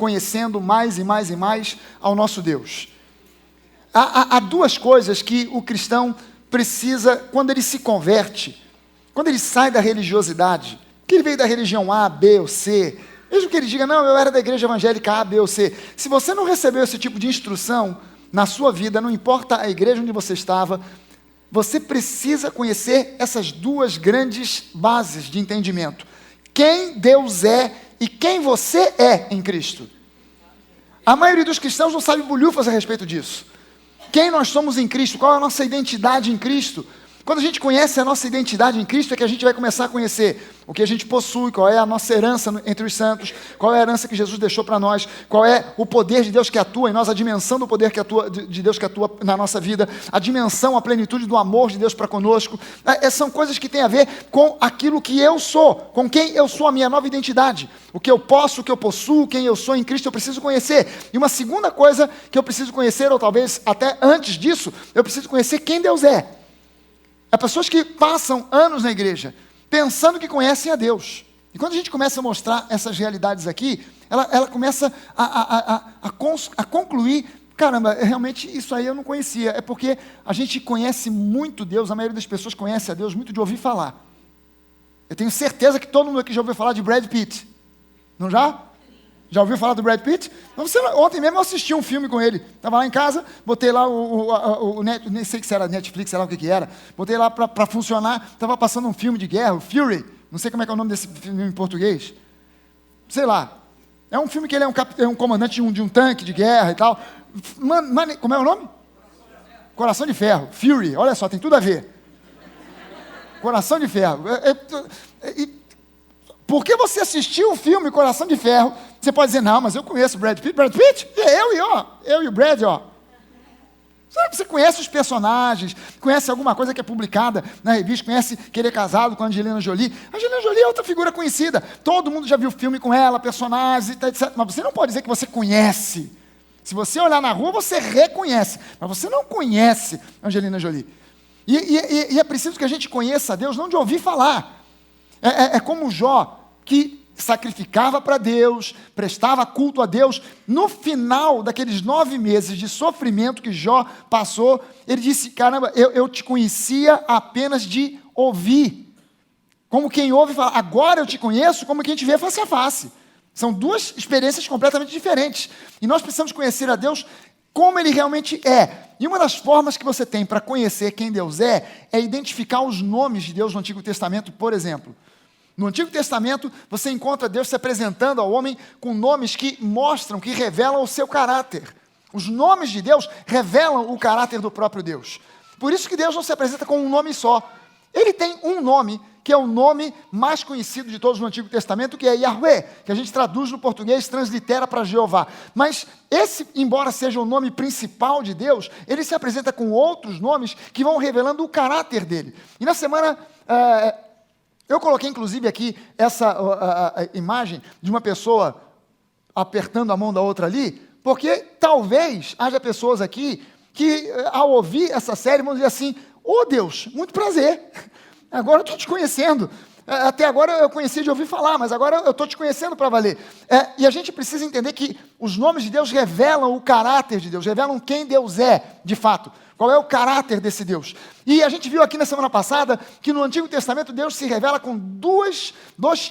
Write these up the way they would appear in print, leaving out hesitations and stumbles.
conhecendo mais e mais e mais ao nosso Deus. Há duas coisas que o cristão precisa, quando ele se converte, quando ele sai da religiosidade, que ele veio da religião A, B ou C, mesmo que ele diga, não, eu era da igreja evangélica A, B ou C, se você não recebeu esse tipo de instrução na sua vida, não importa a igreja onde você estava, você precisa conhecer essas duas grandes bases de entendimento. Quem Deus é e quem você é em Cristo. A maioria dos cristãos não sabe bolhufas a respeito disso. Quem nós somos em Cristo, qual é a nossa identidade em Cristo. Quando a gente conhece a nossa identidade em Cristo, é que a gente vai começar a conhecer o que a gente possui, qual é a nossa herança entre os santos, qual é a herança que Jesus deixou para nós, qual é o poder de Deus que atua em nós, a dimensão do poder de Deus que atua na nossa vida, a dimensão, a plenitude do amor de Deus para conosco. São coisas que têm a ver com aquilo que eu sou, com quem eu sou, a minha nova identidade. O que eu posso, o que eu possuo, quem eu sou em Cristo, eu preciso conhecer. E uma segunda coisa que eu preciso conhecer, ou talvez até antes disso, eu preciso conhecer quem Deus é. Há pessoas que passam anos na igreja pensando que conhecem a Deus. E quando a gente começa a mostrar essas realidades aqui, ela começa a concluir, caramba, realmente isso aí eu não conhecia. É porque a gente conhece muito Deus, a maioria das pessoas conhece a Deus muito de ouvir falar. Eu tenho certeza que todo mundo aqui já ouviu falar de Brad Pitt. Não já? Já ouviu falar do Brad Pitt? Ontem mesmo eu assisti um filme com ele. Estava lá em casa, botei lá nem sei se era Netflix, sei lá o que era. Botei lá para funcionar. Estava passando um filme de guerra, o Fury. Não sei como é que é o nome desse filme em português. Sei lá. É um filme que ele é um comandante de um tanque de guerra e tal. Como é o nome? Coração de Ferro. Fury. Olha só, tem tudo a ver. Coração de Ferro. Porque você assistiu o filme Coração de Ferro, você pode dizer, não, mas eu conheço o Brad Pitt. Brad Pitt? Eu e o Brad, ó. Você conhece os personagens, conhece alguma coisa que é publicada na revista, conhece que ele é casado com a Angelina Jolie. A Angelina Jolie é outra figura conhecida. Todo mundo já viu filme com ela, personagens, etc. Mas você não pode dizer que você conhece. Se você olhar na rua, você reconhece. Mas você não conhece a Angelina Jolie. E é preciso que a gente conheça a Deus, não de ouvir falar. É como Jó, que sacrificava para Deus, prestava culto a Deus. No final daqueles 9 meses de sofrimento que Jó passou, ele disse, caramba, eu te conhecia apenas de ouvir. Como quem ouve e fala, agora eu te conheço, como quem te vê face a face. São duas experiências completamente diferentes. E nós precisamos conhecer a Deus como Ele realmente é. E uma das formas que você tem para conhecer quem Deus é identificar os nomes de Deus no Antigo Testamento, por exemplo. No Antigo Testamento, você encontra Deus se apresentando ao homem com nomes que mostram, que revelam o seu caráter. Os nomes de Deus revelam o caráter do próprio Deus. Por isso que Deus não se apresenta com um nome só. Ele tem um nome, que é o nome mais conhecido de todos no Antigo Testamento, que é Yahweh, que a gente traduz no português, translitera para Jeová. Mas esse, embora seja o nome principal de Deus, ele se apresenta com outros nomes que vão revelando o caráter dele. E na semana... eu coloquei, inclusive, aqui essa imagem de uma pessoa apertando a mão da outra ali, porque talvez haja pessoas aqui que, ao ouvir essa série, vão dizer assim, Deus, muito prazer, agora eu estou te conhecendo. Até agora eu conhecia de ouvir falar, mas agora eu estou te conhecendo para valer. E a gente precisa entender que os nomes de Deus revelam o caráter de Deus, revelam quem Deus é, de fato. Qual é o caráter desse Deus? E a gente viu aqui na semana passada que no Antigo Testamento Deus se revela com dois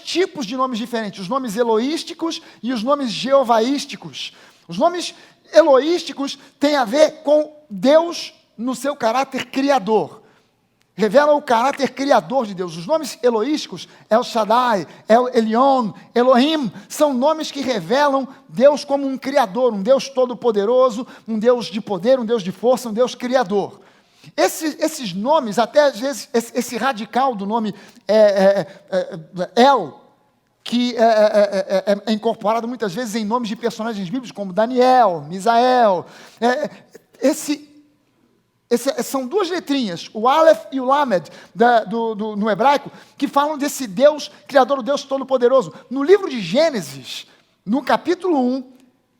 tipos de nomes diferentes. Os nomes eloísticos e os nomes jeovaísticos. Os nomes eloísticos têm a ver com Deus no seu caráter criador. Revela o caráter criador de Deus. Os nomes eloísticos, El Shaddai, El Elyon, Elohim, são nomes que revelam Deus como um criador, um Deus todo-poderoso, um Deus de poder, um Deus de força, um Deus criador. Esses nomes, até às vezes, esse radical do nome El, que é incorporado muitas vezes em nomes de personagens bíblicos, como Daniel, Misael, são duas letrinhas, o Aleph e o Lamed, no hebraico, que falam desse Deus criador, o Deus todo-poderoso. No livro de Gênesis, no capítulo 1,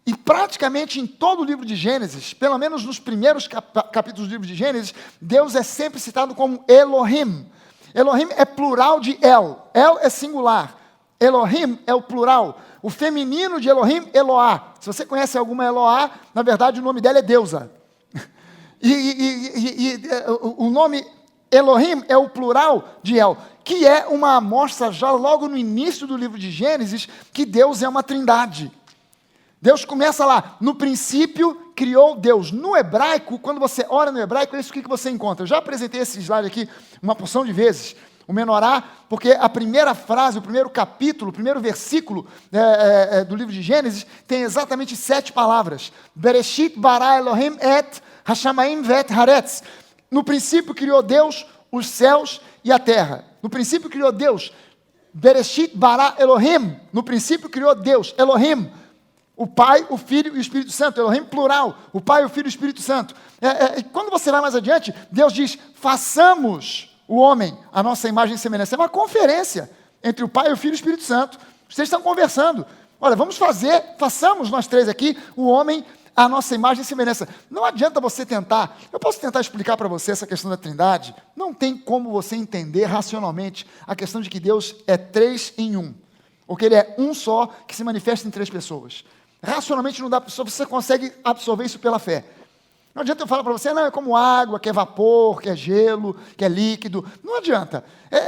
e praticamente em todo o livro de Gênesis, pelo menos nos primeiros capítulos do livro de Gênesis, Deus é sempre citado como Elohim. Elohim é plural de El. El é singular. Elohim é o plural. O feminino de Elohim, Eloá. Se você conhece alguma Eloá, na verdade o nome dela é deusa. O nome Elohim é o plural de El, que é uma amostra já logo no início do livro de Gênesis, que Deus é uma trindade. Deus começa lá, no princípio criou Deus. No hebraico, quando você ora no hebraico, é isso que você encontra. Eu já apresentei esse slide aqui uma porção de vezes, o menorá, porque a primeira frase, o primeiro capítulo, o primeiro versículo do livro de Gênesis tem exatamente 7 palavras. Bereshit bara Elohim et hashamayim vet haaretz. No princípio criou Deus os céus e a terra. No princípio criou Deus. Bereshit bara Elohim. No princípio criou Deus, Elohim. O Pai, o Filho e o Espírito Santo. Elohim plural. O Pai, o Filho e o Espírito Santo. Quando você vai mais adiante, Deus diz, façamos o homem, a nossa imagem e semelhança. É uma conferência entre o Pai, o Filho e o Espírito Santo. Vocês estão conversando. Olha, façamos nós 3 aqui, o homem, a nossa imagem e semelhança. Não adianta você tentar, eu posso tentar explicar para você essa questão da trindade, não tem como você entender racionalmente a questão de que Deus é 3 em 1, ou que Ele é um só, que se manifesta em 3 pessoas. Racionalmente não dá, só você consegue absorver isso pela fé. Não adianta eu falar para você, não, é como água, que é vapor, que é gelo, que é líquido. Não adianta.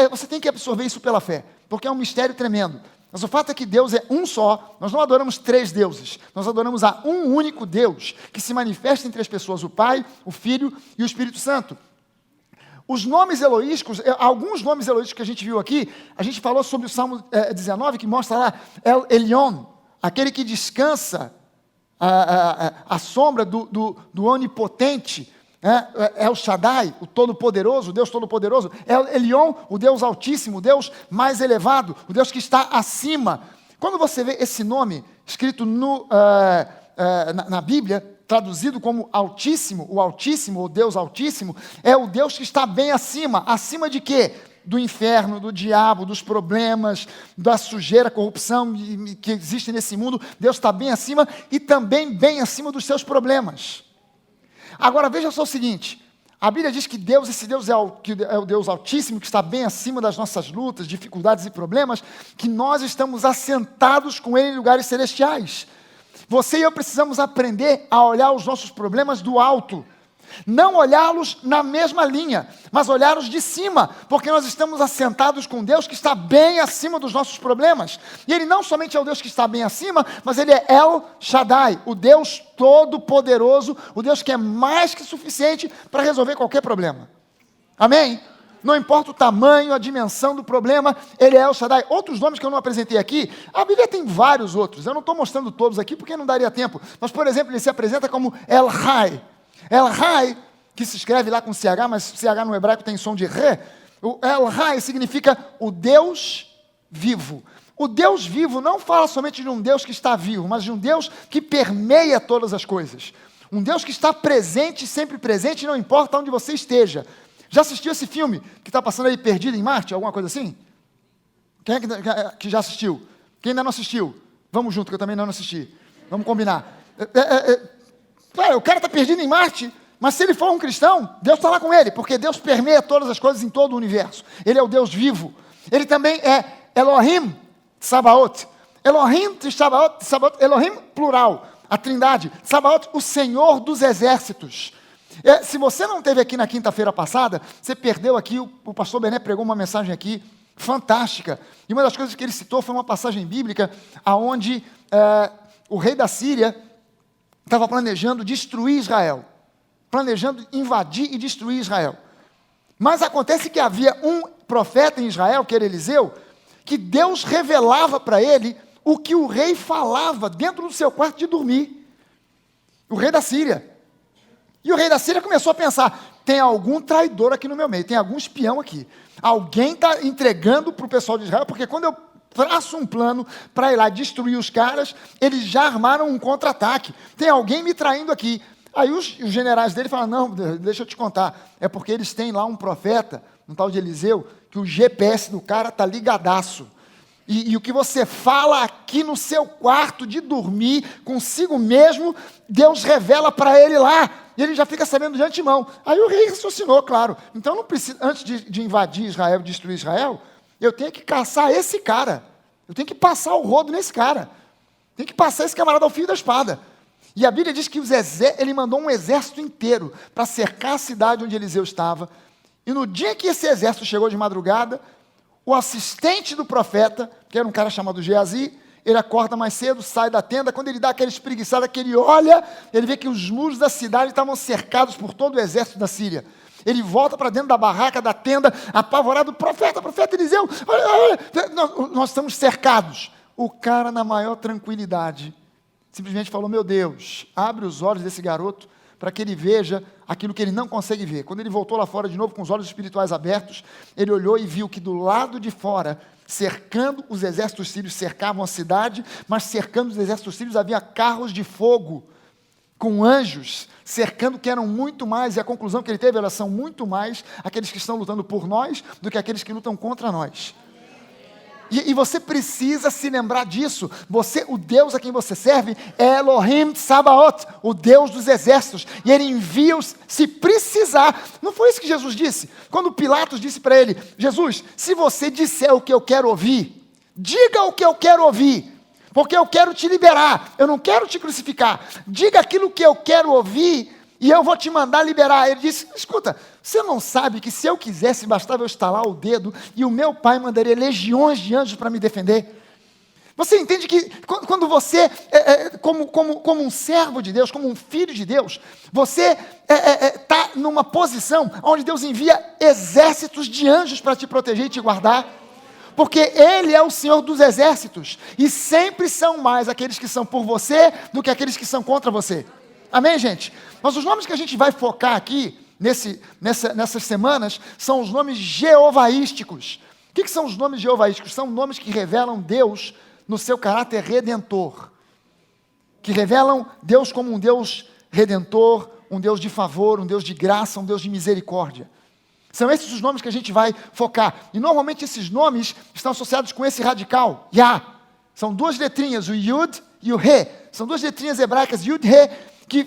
Você tem que absorver isso pela fé, porque é um mistério tremendo. Mas o fato é que Deus é um só, nós não adoramos 3 deuses, nós adoramos a um único Deus, que se manifesta em 3 pessoas, o Pai, o Filho e o Espírito Santo. Os nomes eloísticos, alguns nomes eloísticos que a gente viu aqui, a gente falou sobre o Salmo 19, que mostra lá, El Elyon, aquele que descansa a sombra do onipotente, El Shaddai, o Todo-Poderoso, o Deus Todo-Poderoso, El Elyon, o Deus Altíssimo, o Deus mais elevado, o Deus que está acima. Quando você vê esse nome escrito na Bíblia, traduzido como Altíssimo, o Deus Altíssimo, é o Deus que está bem acima. Acima de quê? Do inferno, do diabo, dos problemas, da sujeira, corrupção que existe nesse mundo. Deus está bem acima e também bem acima dos seus problemas. Agora veja só o seguinte, a Bíblia diz que esse Deus é o Deus Altíssimo, que está bem acima das nossas lutas, dificuldades e problemas, que nós estamos assentados com Ele em lugares celestiais. Você e eu precisamos aprender a olhar os nossos problemas do alto. Não olhá-los na mesma linha, mas olhá-los de cima, porque nós estamos assentados com Deus que está bem acima dos nossos problemas. E Ele não somente é o Deus que está bem acima, mas Ele é El Shaddai, o Deus Todo-Poderoso, o Deus que é mais que suficiente para resolver qualquer problema. Amém? Não importa o tamanho, a dimensão do problema, Ele é El Shaddai. Outros nomes que eu não apresentei aqui, a Bíblia tem vários outros, eu não estou mostrando todos aqui porque não daria tempo, mas por exemplo, Ele se apresenta como El Hai. El Hai, que se escreve lá com CH, mas CH no hebraico tem som de Re. O El Hai significa o Deus vivo. O Deus vivo não fala somente de um Deus que está vivo, mas de um Deus que permeia todas as coisas. Um Deus que está presente, sempre presente, não importa onde você esteja. Já assistiu esse filme que está passando aí, Perdido em Marte, alguma coisa assim? Quem é que já assistiu? Quem ainda não assistiu? Vamos junto, que eu também não assisti. Vamos combinar. O cara está perdido em Marte, mas se ele for um cristão, Deus está lá com ele, porque Deus permeia todas as coisas em todo o universo. Ele é o Deus vivo. Ele também é Elohim Tsabaoth. Elohim Tsabaoth, Elohim plural, a trindade. Tsabaoth, o Senhor dos exércitos. Se você não esteve aqui na quinta-feira passada, você perdeu aqui, o pastor Bené pregou uma mensagem aqui, fantástica. E uma das coisas que ele citou foi uma passagem bíblica, onde o rei da Síria estava planejando destruir Israel, planejando invadir e destruir Israel. Mas acontece que havia um profeta em Israel, que era Eliseu, que Deus revelava para ele o que o rei falava dentro do seu quarto de dormir. O rei da Síria. E o rei da Síria começou a pensar, tem algum traidor aqui no meu meio, tem algum espião aqui. Alguém está entregando para o pessoal de Israel, porque quando eu traço um plano para ir lá destruir os caras, eles já armaram um contra-ataque. Tem alguém me traindo aqui. Aí os generais dele falam, não, deixa eu te contar, é porque eles têm lá um profeta, um tal de Eliseu, que o GPS do cara está ligadaço. E o que você fala aqui no seu quarto de dormir, consigo mesmo, Deus revela para ele lá. E ele já fica sabendo de antemão. Aí o rei raciocinou, claro. Então não precisa, antes de invadir Israel, destruir Israel, eu tenho que caçar esse cara. Eu tenho que passar o rodo nesse cara. Tem que passar esse camarada ao fio da espada. E a Bíblia diz que ele mandou um exército inteiro para cercar a cidade onde Eliseu estava. E no dia que esse exército chegou de madrugada, o assistente do profeta, que era um cara chamado Geazi, ele acorda mais cedo, sai da tenda. Quando ele dá aquela espreguiçada, que ele olha, ele vê que os muros da cidade estavam cercados por todo o exército da Síria. Ele volta para dentro da barraca, da tenda, apavorado. Profeta Eliseu, olha, nós estamos cercados. O cara, na maior tranquilidade, simplesmente falou: meu Deus, abre os olhos desse garoto para que ele veja aquilo que ele não consegue ver. Quando ele voltou lá fora de novo com os olhos espirituais abertos, ele olhou e viu que do lado de fora, cercando os exércitos sírios, cercavam a cidade, mas cercando os exércitos sírios havia carros de fogo, com anjos, cercando, que eram muito mais, e a conclusão que ele teve, elas são muito mais aqueles que estão lutando por nós, do que aqueles que lutam contra nós. E você precisa se lembrar disso. O Deus a quem você serve é Elohim Tsabaoth, o Deus dos exércitos. E Ele envia-os se precisar. Não foi isso que Jesus disse? Quando Pilatos disse para ele: Jesus, se você disser o que eu quero ouvir, diga o que eu quero ouvir, porque eu quero te liberar, eu não quero te crucificar. Diga aquilo que eu quero ouvir e eu vou te mandar liberar. Ele disse: escuta, você não sabe que se eu quisesse, bastava eu estalar o dedo e o meu pai mandaria legiões de anjos para me defender? Você entende que quando você, como um servo de Deus, como um filho de Deus, você está numa posição onde Deus envia exércitos de anjos para te proteger e te guardar? Porque Ele é o Senhor dos exércitos, e sempre são mais aqueles que são por você do que aqueles que são contra você. Amém, gente? Mas os nomes que a gente vai focar aqui, nessas semanas, são os nomes jeovaísticos. O que são os nomes jeovaísticos? São nomes que revelam Deus no seu caráter redentor. Que revelam Deus como um Deus redentor, um Deus de favor, um Deus de graça, um Deus de misericórdia. São esses os nomes que a gente vai focar. E normalmente esses nomes estão associados com esse radical, Yah. São duas letrinhas, o Yud e o He. São duas letrinhas hebraicas, Yud, He, que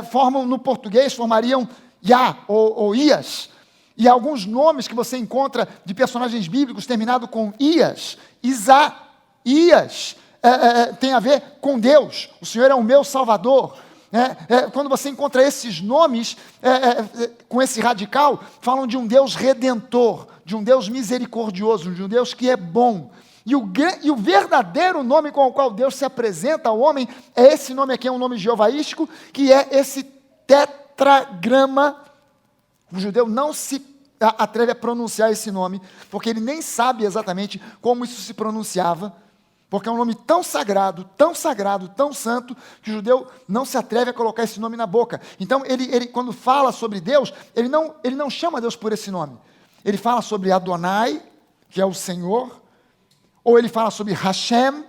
formam no português, formariam Yah ou Ias. E alguns nomes que você encontra de personagens bíblicos terminado com Ias, Isaías, tem a ver com Deus. O Senhor é o meu Salvador. Quando você encontra esses nomes com esse radical, falam de um Deus redentor, de um Deus misericordioso, de um Deus que é bom. E o verdadeiro nome com o qual Deus se apresenta ao homem é esse nome aqui, é um nome jeovaístico, que é esse tetragrama. O judeu não se atreve a pronunciar esse nome, porque ele nem sabe exatamente como isso se pronunciava, porque é um nome tão sagrado, tão santo, que o judeu não se atreve a colocar esse nome na boca. Então, ele quando fala sobre Deus, ele não chama Deus por esse nome. Ele fala sobre Adonai, que é o Senhor, ou ele fala sobre Hashem,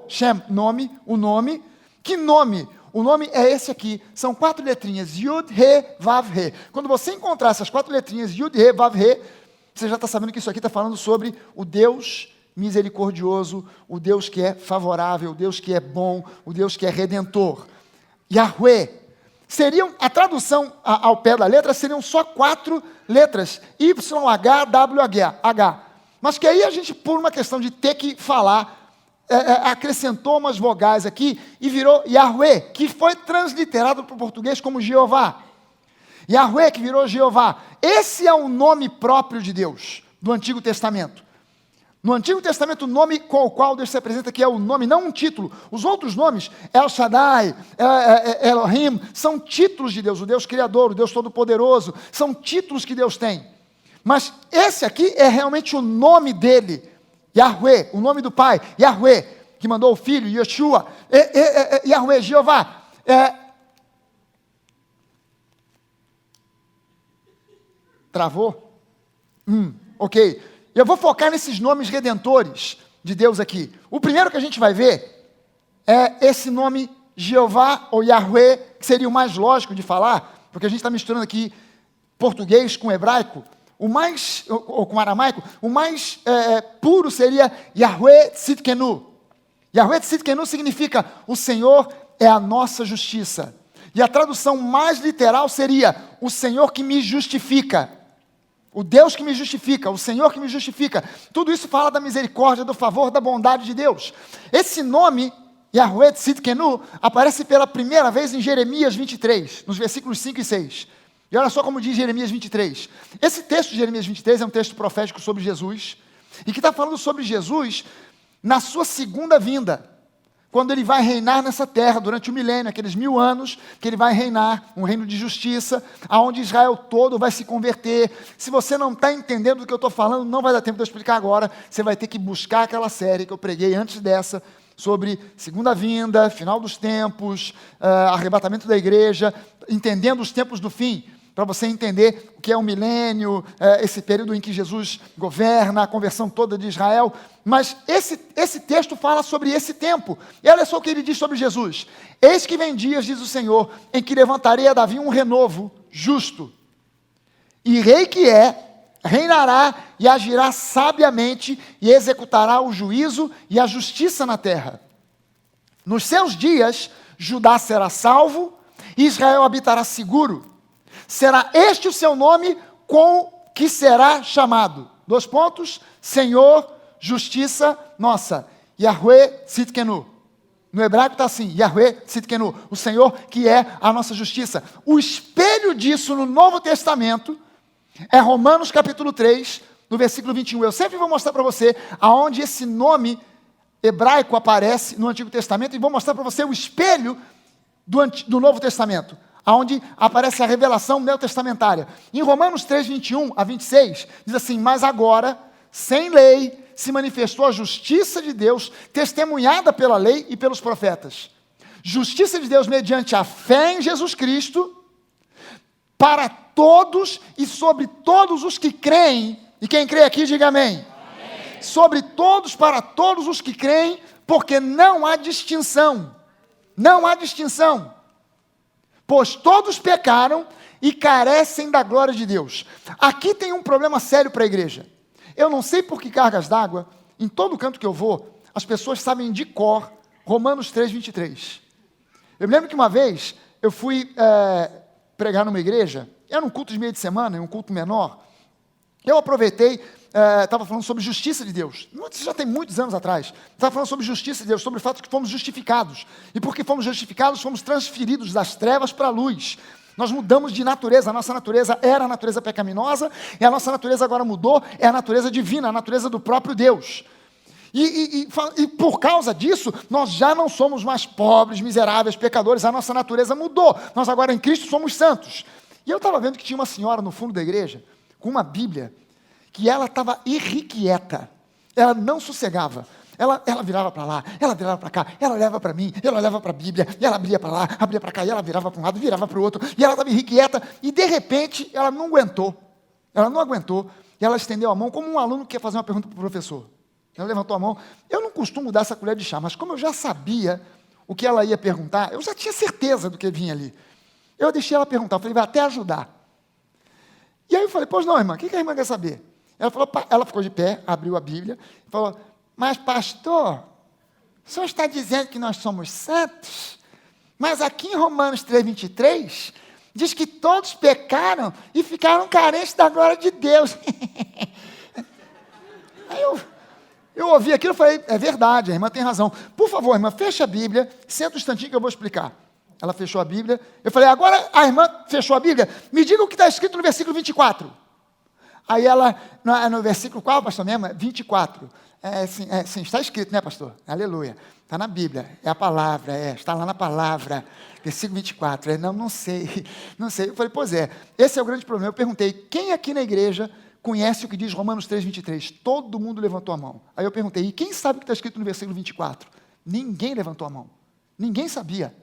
Shem, nome, o nome. Que nome? O nome é esse aqui, são 4 letrinhas, Yud, He, Vav, He. Quando você encontrar essas 4 letrinhas, Yud, He, Vav, He, você já está sabendo que isso aqui está falando sobre o Deus misericordioso, o Deus que é favorável, o Deus que é bom, o Deus que é redentor. Yahweh. A tradução ao pé da letra seriam só 4 letras, YHWH. Mas que aí a gente, por uma questão de ter que falar, acrescentou umas vogais aqui e virou Yahweh, que foi transliterado para o português como Jeová. Yahweh, que virou Jeová. Esse é o nome próprio de Deus, do Antigo Testamento. No Antigo Testamento, o nome com o qual Deus se apresenta aqui é o nome, não um título. Os outros nomes, El Shaddai, Elohim, são títulos de Deus, o Deus Criador, o Deus Todo-Poderoso, são títulos que Deus tem. Mas esse aqui é realmente o nome dele, Yahweh, o nome do Pai, Yahweh, que mandou o Filho, Yeshua, Yahweh, Jeová. Travou? Ok. Eu vou focar nesses nomes redentores de Deus aqui. O primeiro que a gente vai ver é esse nome Jeová ou Yahweh, que seria o mais lógico de falar, porque a gente está misturando aqui português com hebraico. Ou com aramaico, o mais puro seria Yahweh Tzidkenu. Yahweh Tzidkenu significa: o Senhor é a nossa justiça. E a tradução mais literal seria: o Senhor que me justifica. O Deus que me justifica, o Senhor que me justifica. Tudo isso fala da misericórdia, do favor, da bondade de Deus. Esse nome, Yahweh Tzidkenu, aparece pela primeira vez em Jeremias 23, nos versículos 5 e 6. E olha só como diz Jeremias 23. Esse texto de Jeremias 23 é um texto profético sobre Jesus, e que está falando sobre Jesus na sua segunda vinda, quando ele vai reinar nessa terra durante o milênio, aqueles 1000 anos que ele vai reinar, um reino de justiça, aonde Israel todo vai se converter. Se você não está entendendo do que eu estou falando, não vai dar tempo de eu explicar agora, você vai ter que buscar aquela série que eu preguei antes dessa, sobre segunda vinda, final dos tempos, arrebatamento da igreja, entendendo os tempos do fim, para você entender o que é o milênio, esse período em que Jesus governa, a conversão toda de Israel. Mas esse texto fala sobre esse tempo. E olha só o que ele diz sobre Jesus. Eis que vem dias, diz o Senhor, em que levantarei a Davi um renovo justo. E rei que reinará e agirá sabiamente e executará o juízo e a justiça na terra. Nos seus dias, Judá será salvo e Israel habitará seguro. Será este o seu nome com que será chamado. 2 pontos. Senhor, justiça nossa. Yahweh Tzidkenu. No hebraico está assim, Yahweh Tzidkenu. O Senhor que é a nossa justiça. O espelho disso no Novo Testamento é Romanos capítulo 3, no versículo 21. Eu sempre vou mostrar para você aonde esse nome hebraico aparece no Antigo Testamento e vou mostrar para você o espelho do Novo Testamento, onde aparece a revelação neotestamentária. Em Romanos 3, 21 a 26, diz assim: mas agora, sem lei, se manifestou a justiça de Deus, testemunhada pela lei e pelos profetas. Justiça de Deus mediante a fé em Jesus Cristo, para todos e sobre todos os que creem. E quem crê aqui, diga amém. Amém. Sobre todos, para todos os que creem, porque não há distinção. Não há distinção. Pois todos pecaram e carecem da glória de Deus. Aqui tem um problema sério para a igreja. Eu não sei por que cargas d'água, em todo canto que eu vou, as pessoas sabem de cor Romanos 3, 23. Eu me lembro que uma vez eu fui pregar numa igreja, era um culto de meio de semana, um culto menor. Eu aproveitei, estava falando sobre justiça de Deus. Isso já tem muitos anos atrás. Estava falando sobre justiça de Deus, sobre o fato de que fomos justificados. E porque fomos justificados, fomos transferidos das trevas para a luz. Nós mudamos de natureza. A nossa natureza era a natureza pecaminosa, e a nossa natureza agora mudou, é a natureza divina, a natureza do próprio Deus. E por causa disso, nós já não somos mais pobres, miseráveis, pecadores. A nossa natureza mudou. Nós agora em Cristo somos santos. E eu estava vendo que tinha uma senhora no fundo da igreja, com uma Bíblia, que ela estava irrequieta, ela não sossegava, ela virava para lá, ela virava para cá, ela olhava para mim, ela olhava para a Bíblia, e ela abria para lá, abria para cá, e ela virava para um lado, virava para o outro, e ela estava irrequieta, e de repente, ela não aguentou, e ela estendeu a mão, como um aluno que quer fazer uma pergunta para o professor. Ela levantou a mão. Eu não costumo dar essa colher de chá, mas como eu já sabia o que ela ia perguntar, eu já tinha certeza do que vinha ali. Eu deixei ela perguntar, eu falei, vai até ajudar. E aí eu falei, pois não, irmã, o que a irmã quer saber? Ela ficou de pé, abriu a Bíblia, e falou, mas pastor, o senhor está dizendo que nós somos santos? Mas aqui em Romanos 3, 23, diz que todos pecaram e ficaram carentes da glória de Deus. Aí eu ouvi aquilo e falei, é verdade, a irmã tem razão. Por favor, irmã, fecha a Bíblia, senta um instantinho que eu vou explicar. Ela fechou a Bíblia. Eu falei, agora a irmã fechou a Bíblia, me diga o que está escrito no versículo 24. Aí ela, no versículo qual, pastor mesmo? 24. Sim, está escrito, né, pastor? Aleluia. Está na Bíblia, é a palavra, está lá na palavra. Versículo 24. Não sei. Eu falei, pois é, esse é o grande problema. Eu perguntei, quem aqui na igreja conhece o que diz Romanos 3, 23? Todo mundo levantou a mão. Aí eu perguntei, e quem sabe o que está escrito no versículo 24? Ninguém levantou a mão. Ninguém sabia.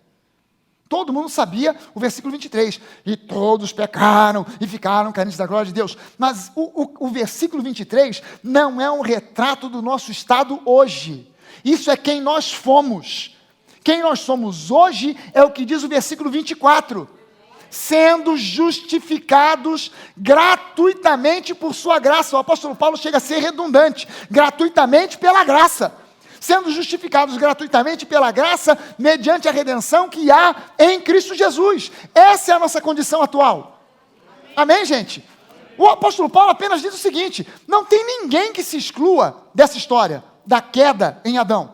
Todo mundo sabia o versículo 23. E todos pecaram e ficaram carentes da glória de Deus. Mas o versículo 23 não é um retrato do nosso estado hoje. Isso é quem nós fomos. Quem nós somos hoje é o que diz o versículo 24. Sendo justificados gratuitamente por sua graça. O apóstolo Paulo chega a ser redundante. Gratuitamente pela graça. Sendo justificados gratuitamente pela graça, mediante a redenção que há em Cristo Jesus. Essa é a nossa condição atual. Amém, gente? O apóstolo Paulo apenas diz o seguinte: não tem ninguém que se exclua dessa história, da queda em Adão.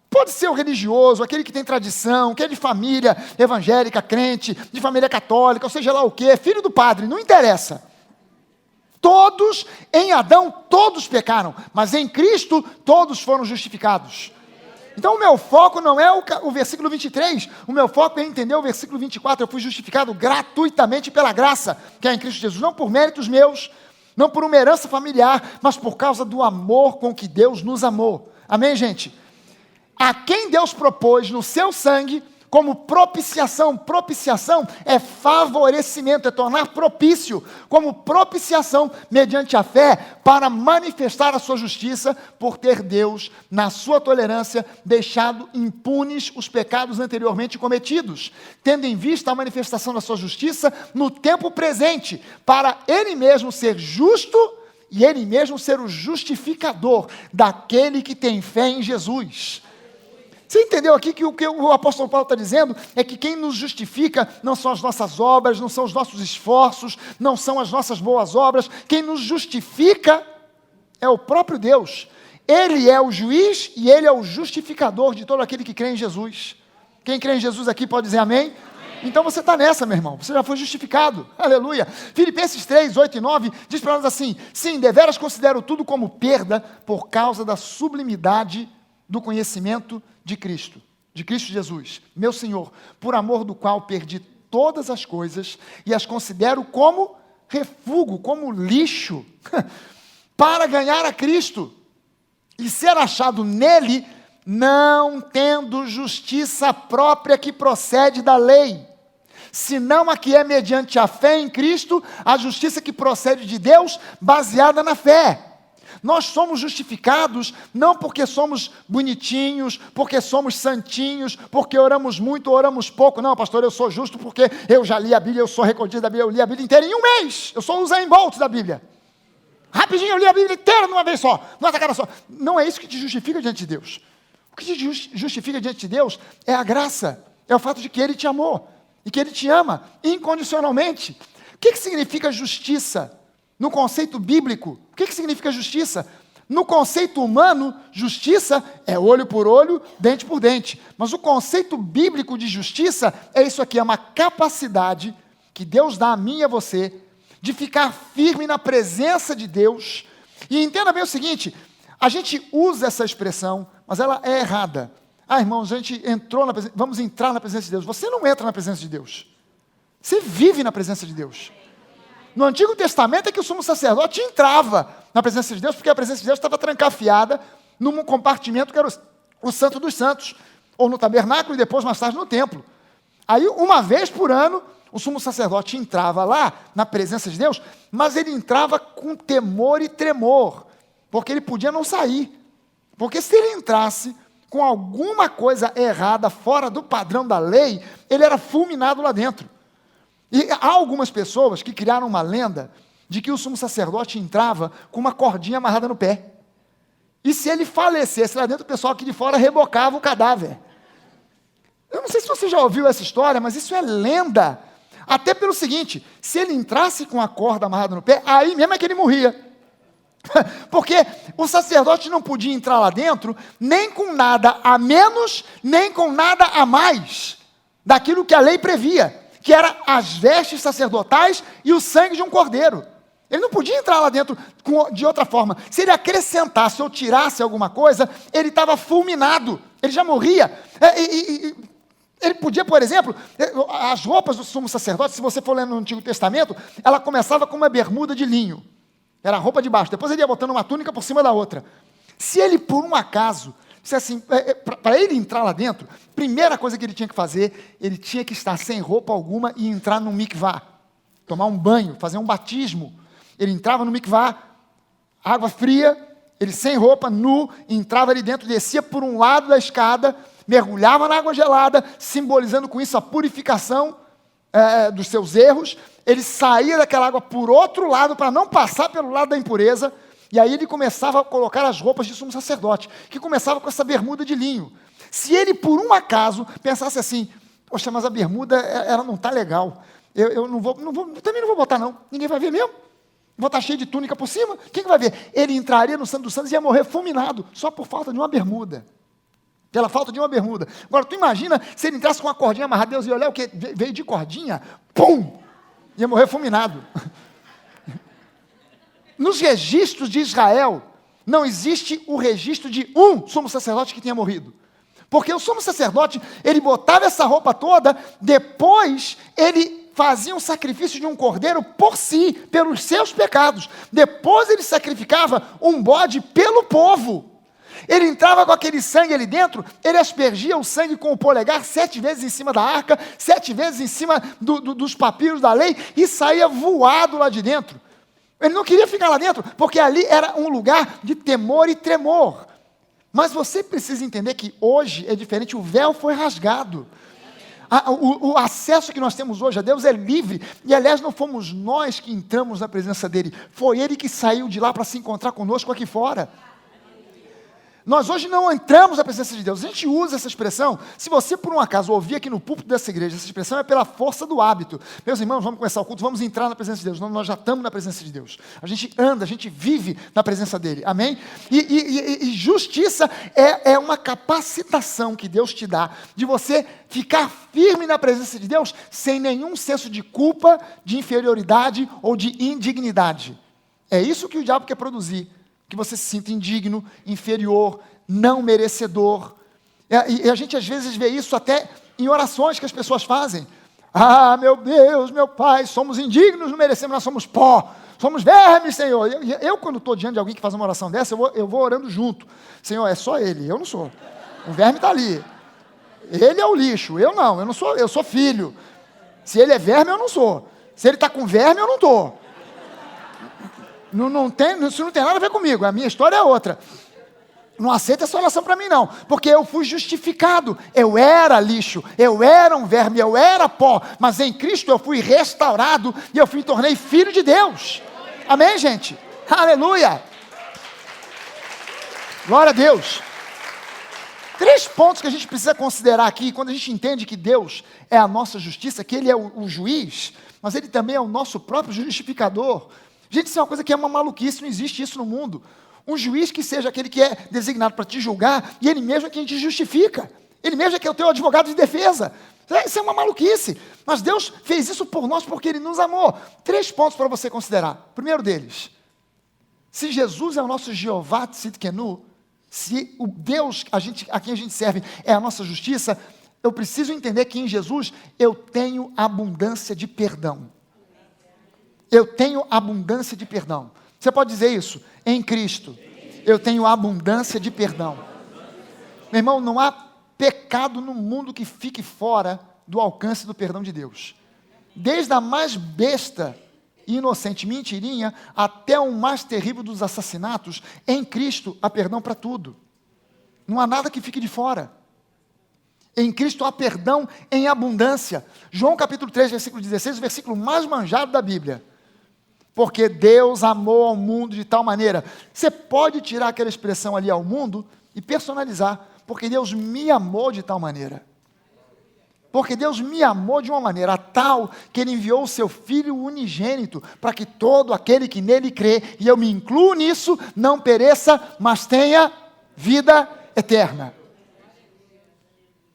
Pode ser o religioso, aquele que tem tradição, que é de família evangélica, crente, de família católica, ou seja lá o quê, filho do padre, não interessa. Todos, em Adão, todos pecaram, mas em Cristo, todos foram justificados. Então o meu foco não é o versículo 23, o meu foco é entender o versículo 24, eu fui justificado gratuitamente pela graça, que é em Cristo Jesus, não por méritos meus, não por uma herança familiar, mas por causa do amor com que Deus nos amou. Amém, gente? A quem Deus propôs no seu sangue, como propiciação. Propiciação é favorecimento, é tornar propício, como propiciação mediante a fé, para manifestar a sua justiça, por ter Deus, na sua tolerância, deixado impunes os pecados anteriormente cometidos, tendo em vista a manifestação da sua justiça no tempo presente, para Ele mesmo ser justo e Ele mesmo ser o justificador daquele que tem fé em Jesus. Você entendeu aqui que o que o apóstolo Paulo está dizendo é que quem nos justifica não são as nossas obras, não são os nossos esforços, não são as nossas boas obras. Quem nos justifica é o próprio Deus. Ele é o juiz e Ele é o justificador de todo aquele que crê em Jesus. Quem crê em Jesus aqui pode dizer amém? Amém. Então você está nessa, meu irmão, você já foi justificado, aleluia. Filipenses 3, 8 e 9 diz para nós assim: sim, deveras considero tudo como perda por causa da sublimidade do conhecimento de Cristo Jesus, meu Senhor, por amor do qual perdi todas as coisas e as considero como refúgio, como lixo, para ganhar a Cristo e ser achado nele, não tendo justiça própria que procede da lei, senão a que é mediante a fé em Cristo, a justiça que procede de Deus, baseada na fé. Nós somos justificados não porque somos bonitinhos, porque somos santinhos, porque oramos muito ou oramos pouco. Não, pastor, eu sou justo porque eu já li a Bíblia, eu sou recordista da Bíblia, eu li a Bíblia inteira em um mês. Eu sou o Usain Bolt da Bíblia. Rapidinho, eu li a Bíblia inteira numa vez só, numa tacada só. Não é isso que te justifica diante de Deus. O que te justifica diante de Deus é a graça, é o fato de que Ele te amou e que Ele te ama incondicionalmente. O que significa justiça? No conceito bíblico, o que significa justiça? No conceito humano, justiça é olho por olho, dente por dente. Mas o conceito bíblico de justiça é isso aqui, é uma capacidade que Deus dá a mim e a você, de ficar firme na presença de Deus. E entenda bem o seguinte, a gente usa essa expressão, mas ela é errada. Irmãos, a gente entrou na presença, vamos entrar na presença de Deus. Você não entra na presença de Deus. Você vive na presença de Deus. No Antigo Testamento é que o sumo sacerdote entrava na presença de Deus, porque a presença de Deus estava trancafiada num compartimento que era o Santo dos Santos, ou no tabernáculo e depois mais tarde no templo. Aí uma vez por ano, o sumo sacerdote entrava lá na presença de Deus, mas ele entrava com temor e tremor, porque ele podia não sair. Porque se ele entrasse com alguma coisa errada, fora do padrão da lei, ele era fulminado lá dentro. E há algumas pessoas que criaram uma lenda de que o sumo sacerdote entrava com uma cordinha amarrada no pé. E se ele falecesse lá dentro, o pessoal aqui de fora rebocava o cadáver. Eu não sei se você já ouviu essa história, mas isso é lenda. Até pelo seguinte, se ele entrasse com a corda amarrada no pé, aí mesmo é que ele morria. Porque o sacerdote não podia entrar lá dentro nem com nada a menos, nem com nada a mais daquilo que a lei previa, que era as vestes sacerdotais e o sangue de um cordeiro. Ele não podia entrar lá dentro de outra forma. Se ele acrescentasse ou tirasse alguma coisa, ele estava fulminado, ele já morria. Ele podia, por exemplo, as roupas do sumo sacerdote, se você for lendo no Antigo Testamento, ela começava com uma bermuda de linho, era a roupa de baixo, depois ele ia botando uma túnica por cima da outra. Se ele, por um acaso, se assim, para ele entrar lá dentro, primeira coisa que ele tinha que fazer, ele tinha que estar sem roupa alguma e entrar no mikvá, tomar um banho, fazer um batismo. Ele entrava no mikvá, água fria, ele sem roupa, nu, entrava ali dentro, descia por um lado da escada, mergulhava na água gelada, simbolizando com isso a purificação dos seus erros. Ele saía daquela água por outro lado, para não passar pelo lado da impureza. E aí ele começava a colocar as roupas de sumo sacerdote, que começava com essa bermuda de linho. Se ele, por um acaso, pensasse assim, poxa, mas a bermuda, ela não está legal, eu também não vou botar não, ninguém vai ver mesmo. Vou estar cheio de túnica por cima. Quem que vai ver? Ele entraria no Santo dos Santos e ia morrer fulminado, só por falta de uma bermuda. Pela falta de uma bermuda. Agora, tu imagina se ele entrasse com uma cordinha amarrada, Deus ia olhar o que veio de cordinha, pum! Ia morrer fulminado. Nos registros de Israel, não existe o registro de um sumo sacerdote que tenha morrido. Porque o sumo sacerdote, ele botava essa roupa toda, depois ele fazia um sacrifício de um cordeiro por si, pelos seus pecados. Depois ele sacrificava um bode pelo povo. Ele entrava com aquele sangue ali dentro, ele aspergia o sangue com o polegar 7 vezes em cima da arca, 7 vezes em cima dos papiros da lei, e saía voado lá de dentro. Ele não queria ficar lá dentro, porque ali era um lugar de temor e tremor. Mas você precisa entender que hoje é diferente, o véu foi rasgado. O acesso que nós temos hoje a Deus é livre, e aliás não fomos nós que entramos na presença dEle, foi Ele que saiu de lá para se encontrar conosco aqui fora. Nós hoje não entramos na presença de Deus. A gente usa essa expressão. Se você por um acaso ouvir aqui no púlpito dessa igreja, essa expressão é pela força do hábito. Meus irmãos, vamos começar o culto, vamos entrar na presença de Deus. Nós já estamos na presença de Deus. A gente anda, a gente vive na presença dEle. Amém? E justiça é uma capacitação que Deus te dá de você ficar firme na presença de Deus sem nenhum senso de culpa, de inferioridade ou de indignidade. É isso que o diabo quer produzir. Que você se sinta indigno, inferior, não merecedor. E a gente às vezes vê isso até em orações que as pessoas fazem. Ah, meu Deus, meu Pai, somos indignos, não merecemos, nós somos pó, somos vermes, Senhor. Eu quando estou diante de alguém que faz uma oração dessa, eu vou orando junto. Senhor, é só ele, eu não sou. O verme está ali. Ele é o lixo, eu não sou, eu sou filho. Se ele é verme, eu não sou. Se ele está com verme, eu não estou. Isso não tem nada a ver comigo, a minha história é outra. Não aceita essa oração para mim não, porque eu fui justificado, eu era lixo, eu era um verme, eu era pó, mas em Cristo eu fui restaurado e eu me tornei filho de Deus. Amém, gente? Aleluia! Glória a Deus! 3 pontos que a gente precisa considerar aqui, quando a gente entende que Deus é a nossa justiça, que Ele é o juiz, mas Ele também é o nosso próprio justificador. Gente, isso é uma coisa que é uma maluquice, não existe isso no mundo. Um juiz que seja aquele que é designado para te julgar, e ele mesmo é quem te justifica. Ele mesmo é que é o teu advogado de defesa. Isso é uma maluquice. Mas Deus fez isso por nós porque Ele nos amou. 3 pontos para você considerar. Primeiro deles, se Jesus é o nosso Jeová Tzidkenu, se o Deus a quem a gente serve é a nossa justiça, eu preciso entender que em Jesus eu tenho abundância de perdão. Eu tenho abundância de perdão. Você pode dizer isso? Em Cristo, eu tenho abundância de perdão. Meu irmão, não há pecado no mundo que fique fora do alcance do perdão de Deus. Desde a mais besta e inocente mentirinha, até o mais terrível dos assassinatos, em Cristo há perdão para tudo. Não há nada que fique de fora. Em Cristo há perdão em abundância. João capítulo 3, versículo 16, o versículo mais manjado da Bíblia. Porque Deus amou ao mundo de tal maneira. Você pode tirar aquela expressão ali ao mundo e personalizar. Porque Deus me amou de tal maneira. Porque Deus me amou de uma maneira tal que Ele enviou o seu Filho unigênito para que todo aquele que nele crê, e eu me incluo nisso, não pereça, mas tenha vida eterna.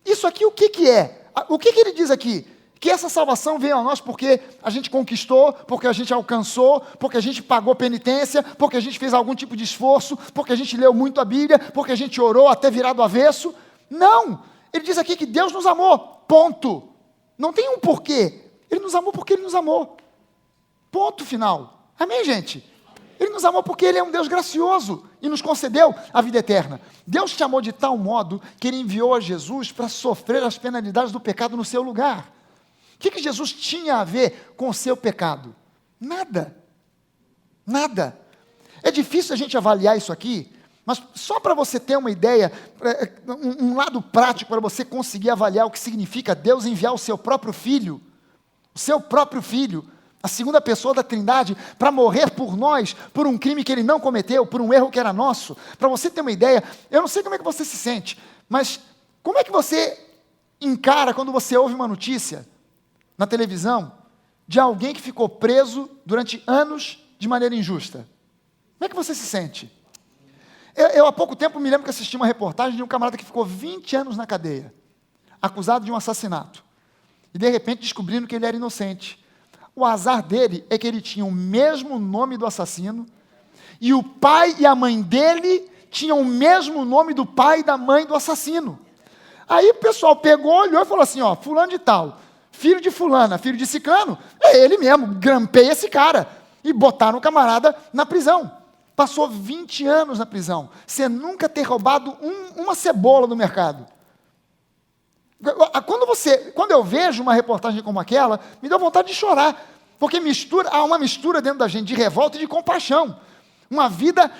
Isso aqui o que é? O que Ele diz aqui? Que essa salvação veio a nós porque a gente conquistou, porque a gente alcançou, porque a gente pagou penitência, porque a gente fez algum tipo de esforço, porque a gente leu muito a Bíblia, porque a gente orou até virar do avesso. Não! Ele diz aqui que Deus nos amou, ponto. Não tem um porquê. Ele nos amou porque Ele nos amou. Ponto final. Amém, gente? Ele nos amou porque Ele é um Deus gracioso e nos concedeu a vida eterna. Deus te amou de tal modo que Ele enviou a Jesus para sofrer as penalidades do pecado no seu lugar. O que Jesus tinha a ver com o seu pecado? Nada. Nada. É difícil a gente avaliar isso aqui, mas só para você ter uma ideia, um lado prático para você conseguir avaliar o que significa Deus enviar o seu próprio Filho, a segunda pessoa da Trindade, para morrer por nós, por um crime que Ele não cometeu, por um erro que era nosso. Para você ter uma ideia, eu não sei como é que você se sente, mas como é que você encara quando você ouve uma notícia na televisão, de alguém que ficou preso durante anos de maneira injusta? Como é que você se sente? Eu há pouco tempo me lembro que assisti uma reportagem de um camarada que ficou 20 anos na cadeia, acusado de um assassinato. E de repente descobrindo que ele era inocente. O azar dele é que ele tinha o mesmo nome do assassino, e o pai e a mãe dele tinham o mesmo nome do pai e da mãe do assassino. Aí o pessoal pegou, olhou e falou assim, ó, fulano de tal, filho de fulana, filho de ciclano, é ele mesmo, grampeia esse cara. E botaram o camarada na prisão. Passou 20 anos na prisão, sem nunca ter roubado uma cebola do mercado. Quando eu vejo uma reportagem como aquela, me dá vontade de chorar, porque há uma mistura dentro da gente de revolta e de compaixão. Uma vida,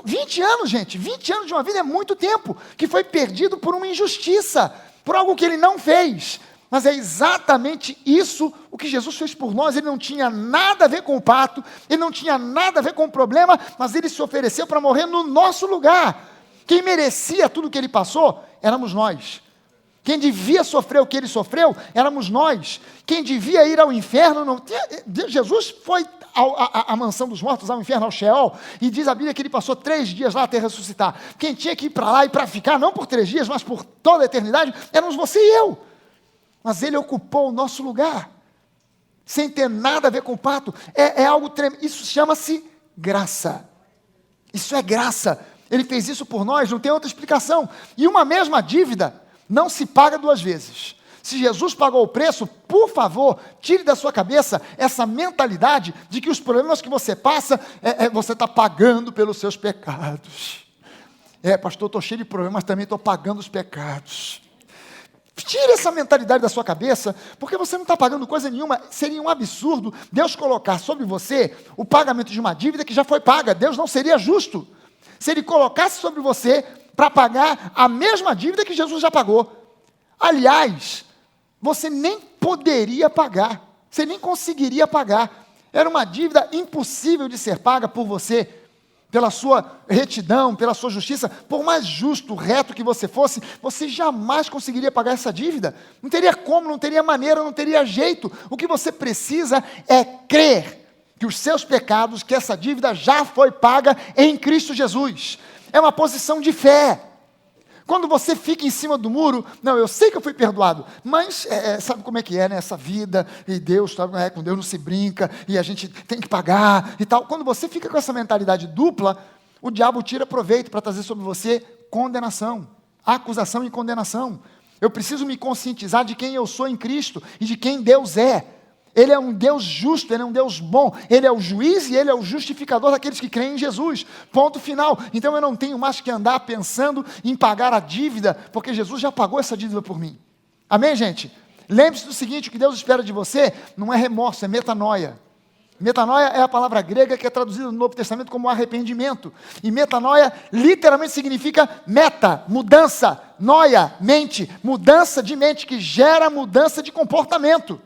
20 anos, gente, 20 anos de uma vida é muito tempo, que foi perdido por uma injustiça, por algo que ele não fez. Mas é exatamente isso o que Jesus fez por nós. Ele não tinha nada a ver com o pacto, ele não tinha nada a ver com o problema, mas ele se ofereceu para morrer no nosso lugar. Quem merecia tudo o que ele passou, éramos nós. Quem devia sofrer o que ele sofreu, éramos nós. Quem devia ir ao inferno, não tinha. Jesus foi à mansão dos mortos, ao inferno, ao Sheol, e diz a Bíblia que ele passou 3 dias lá até ressuscitar. Quem tinha que ir para lá e para ficar, não por 3 dias, mas por toda a eternidade, éramos você e eu. Mas ele ocupou o nosso lugar, sem ter nada a ver com o pacto. É algo tremendo. Isso chama-se graça. Isso é graça. Ele fez isso por nós, não tem outra explicação. E uma mesma dívida não se paga 2 vezes. Se Jesus pagou o preço, por favor, tire da sua cabeça essa mentalidade de que os problemas que você passa, você está pagando pelos seus pecados. Pastor, estou cheio de problemas, mas também estou pagando os pecados. Tire essa mentalidade da sua cabeça, porque você não está pagando coisa nenhuma. Seria um absurdo Deus colocar sobre você o pagamento de uma dívida que já foi paga. Deus não seria justo se Ele colocasse sobre você para pagar a mesma dívida que Jesus já pagou. Aliás, você nem poderia pagar, você nem conseguiria pagar. Era uma dívida impossível de ser paga por você, pela sua retidão, pela sua justiça. Por mais justo, reto que você fosse, você jamais conseguiria pagar essa dívida. Não teria como, não teria maneira, não teria jeito. O que você precisa é crer que os seus pecados, que essa dívida já foi paga em Cristo Jesus. É uma posição de fé. Quando você fica em cima do muro, não, eu sei que eu fui perdoado, mas sabe como é que é, né, essa vida, e Deus, com Deus não se brinca, e a gente tem que pagar, e tal. Quando você fica com essa mentalidade dupla, o diabo tira proveito para trazer sobre você condenação, acusação e condenação. Eu preciso me conscientizar de quem eu sou em Cristo, e de quem Deus é. Ele é um Deus justo, Ele é um Deus bom, Ele é o juiz e Ele é o justificador daqueles que creem em Jesus, ponto final. Então eu não tenho mais que andar pensando em pagar a dívida, porque Jesus já pagou essa dívida por mim. Amém, gente? Lembre-se do seguinte, o que Deus espera de você não é remorso, é metanoia. Metanoia é a palavra grega que é traduzida no Novo Testamento como arrependimento, e metanoia literalmente significa meta, mudança, noia, mente, mudança de mente que gera mudança de comportamento.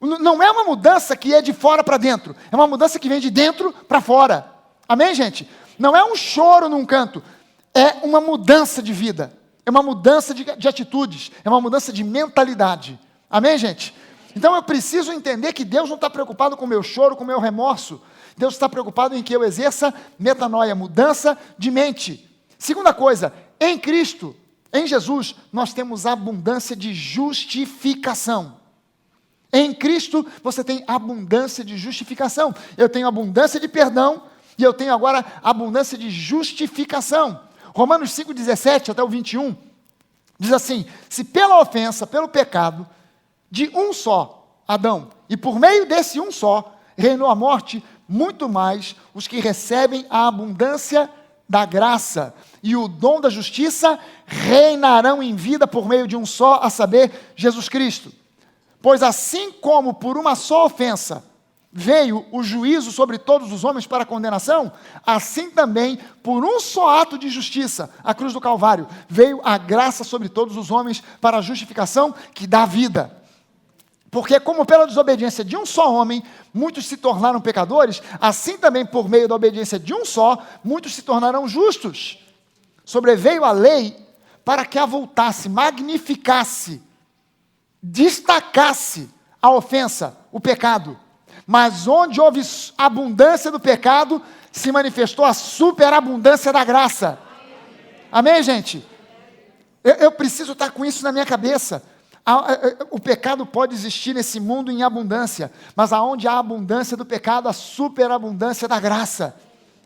Não é uma mudança que é de fora para dentro, é uma mudança que vem de dentro para fora. Amém, gente? Não é um choro num canto, é uma mudança de vida, é uma mudança de atitudes, é uma mudança de mentalidade. Amém, gente? Então eu preciso entender que Deus não está preocupado com o meu choro, com o meu remorso. Deus está preocupado em que eu exerça metanoia, mudança de mente. Segunda coisa, em Cristo, em Jesus, nós temos abundância de justificação. Em Cristo, você tem abundância de justificação. Eu tenho abundância de perdão, e eu tenho agora abundância de justificação. Romanos 5,17 até o 21, diz assim: se pela ofensa, pelo pecado, de um só, Adão, e por meio desse um só, reinou a morte, muito mais os que recebem a abundância da graça e o dom da justiça reinarão em vida por meio de um só, a saber, Jesus Cristo. Pois assim como por uma só ofensa veio o juízo sobre todos os homens para condenação, assim também por um só ato de justiça, a cruz do Calvário, veio a graça sobre todos os homens para a justificação que dá vida. Porque como pela desobediência de um só homem, muitos se tornaram pecadores, assim também por meio da obediência de um só, muitos se tornarão justos. Sobreveio a lei para que avultasse, magnificasse, destacasse a ofensa, o pecado. Mas onde houve abundância do pecado, se manifestou a superabundância da graça. Amém, gente? Eu preciso estar com isso na minha cabeça. O pecado pode existir nesse mundo em abundância, mas aonde há abundância do pecado, a superabundância da graça.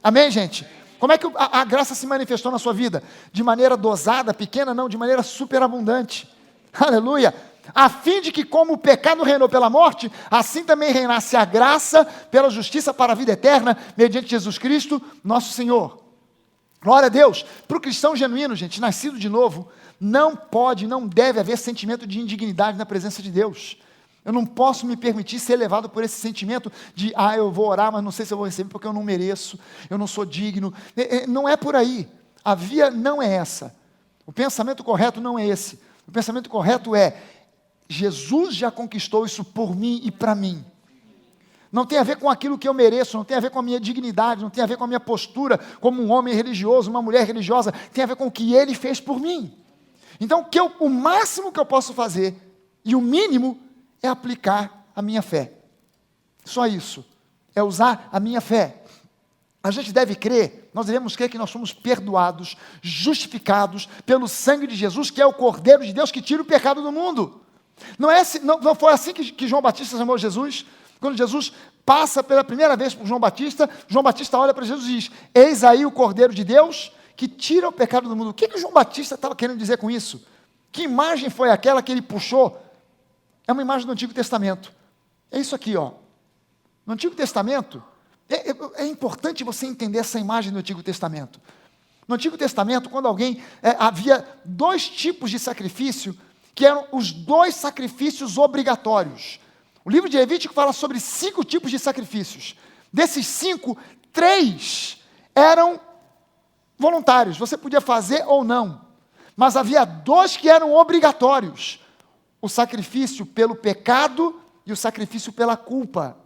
Amém, gente? Como é que a graça se manifestou na sua vida? De maneira dosada, pequena, não, de maneira superabundante. Aleluia! A fim de que, como o pecado reinou pela morte, assim também reinasse a graça pela justiça para a vida eterna, mediante Jesus Cristo, nosso Senhor. Glória a Deus. Para o cristão genuíno, gente, nascido de novo, não pode, não deve haver sentimento de indignidade na presença de Deus. Eu não posso me permitir ser levado por esse sentimento de, eu vou orar, mas não sei se eu vou receber porque eu não mereço, eu não sou digno. Não é por aí. A via não é essa. O pensamento correto não é esse. O pensamento correto é, Jesus já conquistou isso por mim e para mim. Não tem a ver com aquilo que eu mereço, não tem a ver com a minha dignidade, não tem a ver com a minha postura como um homem religioso, uma mulher religiosa, tem a ver com o que Ele fez por mim. Então, o máximo que eu posso fazer, e o mínimo, é aplicar a minha fé. Só isso. É usar a minha fé. A gente deve crer, nós devemos crer que nós somos perdoados, justificados pelo sangue de Jesus, que é o Cordeiro de Deus que tira o pecado do mundo. Não foi assim que João Batista chamou Jesus? Quando Jesus passa pela primeira vez por João Batista olha para Jesus e diz, eis aí o Cordeiro de Deus que tira o pecado do mundo. O que João Batista estava querendo dizer com isso? Que imagem foi aquela que ele puxou? É uma imagem do Antigo Testamento. É isso aqui, ó. No Antigo Testamento, é importante você entender essa imagem do Antigo Testamento. No Antigo Testamento, quando havia dois tipos de sacrifício, que eram os dois sacrifícios obrigatórios. O livro de Levítico fala sobre 5 tipos de sacrifícios. Desses 5, 3 eram voluntários, você podia fazer ou não. Mas havia 2 que eram obrigatórios. O sacrifício pelo pecado e o sacrifício pela culpa.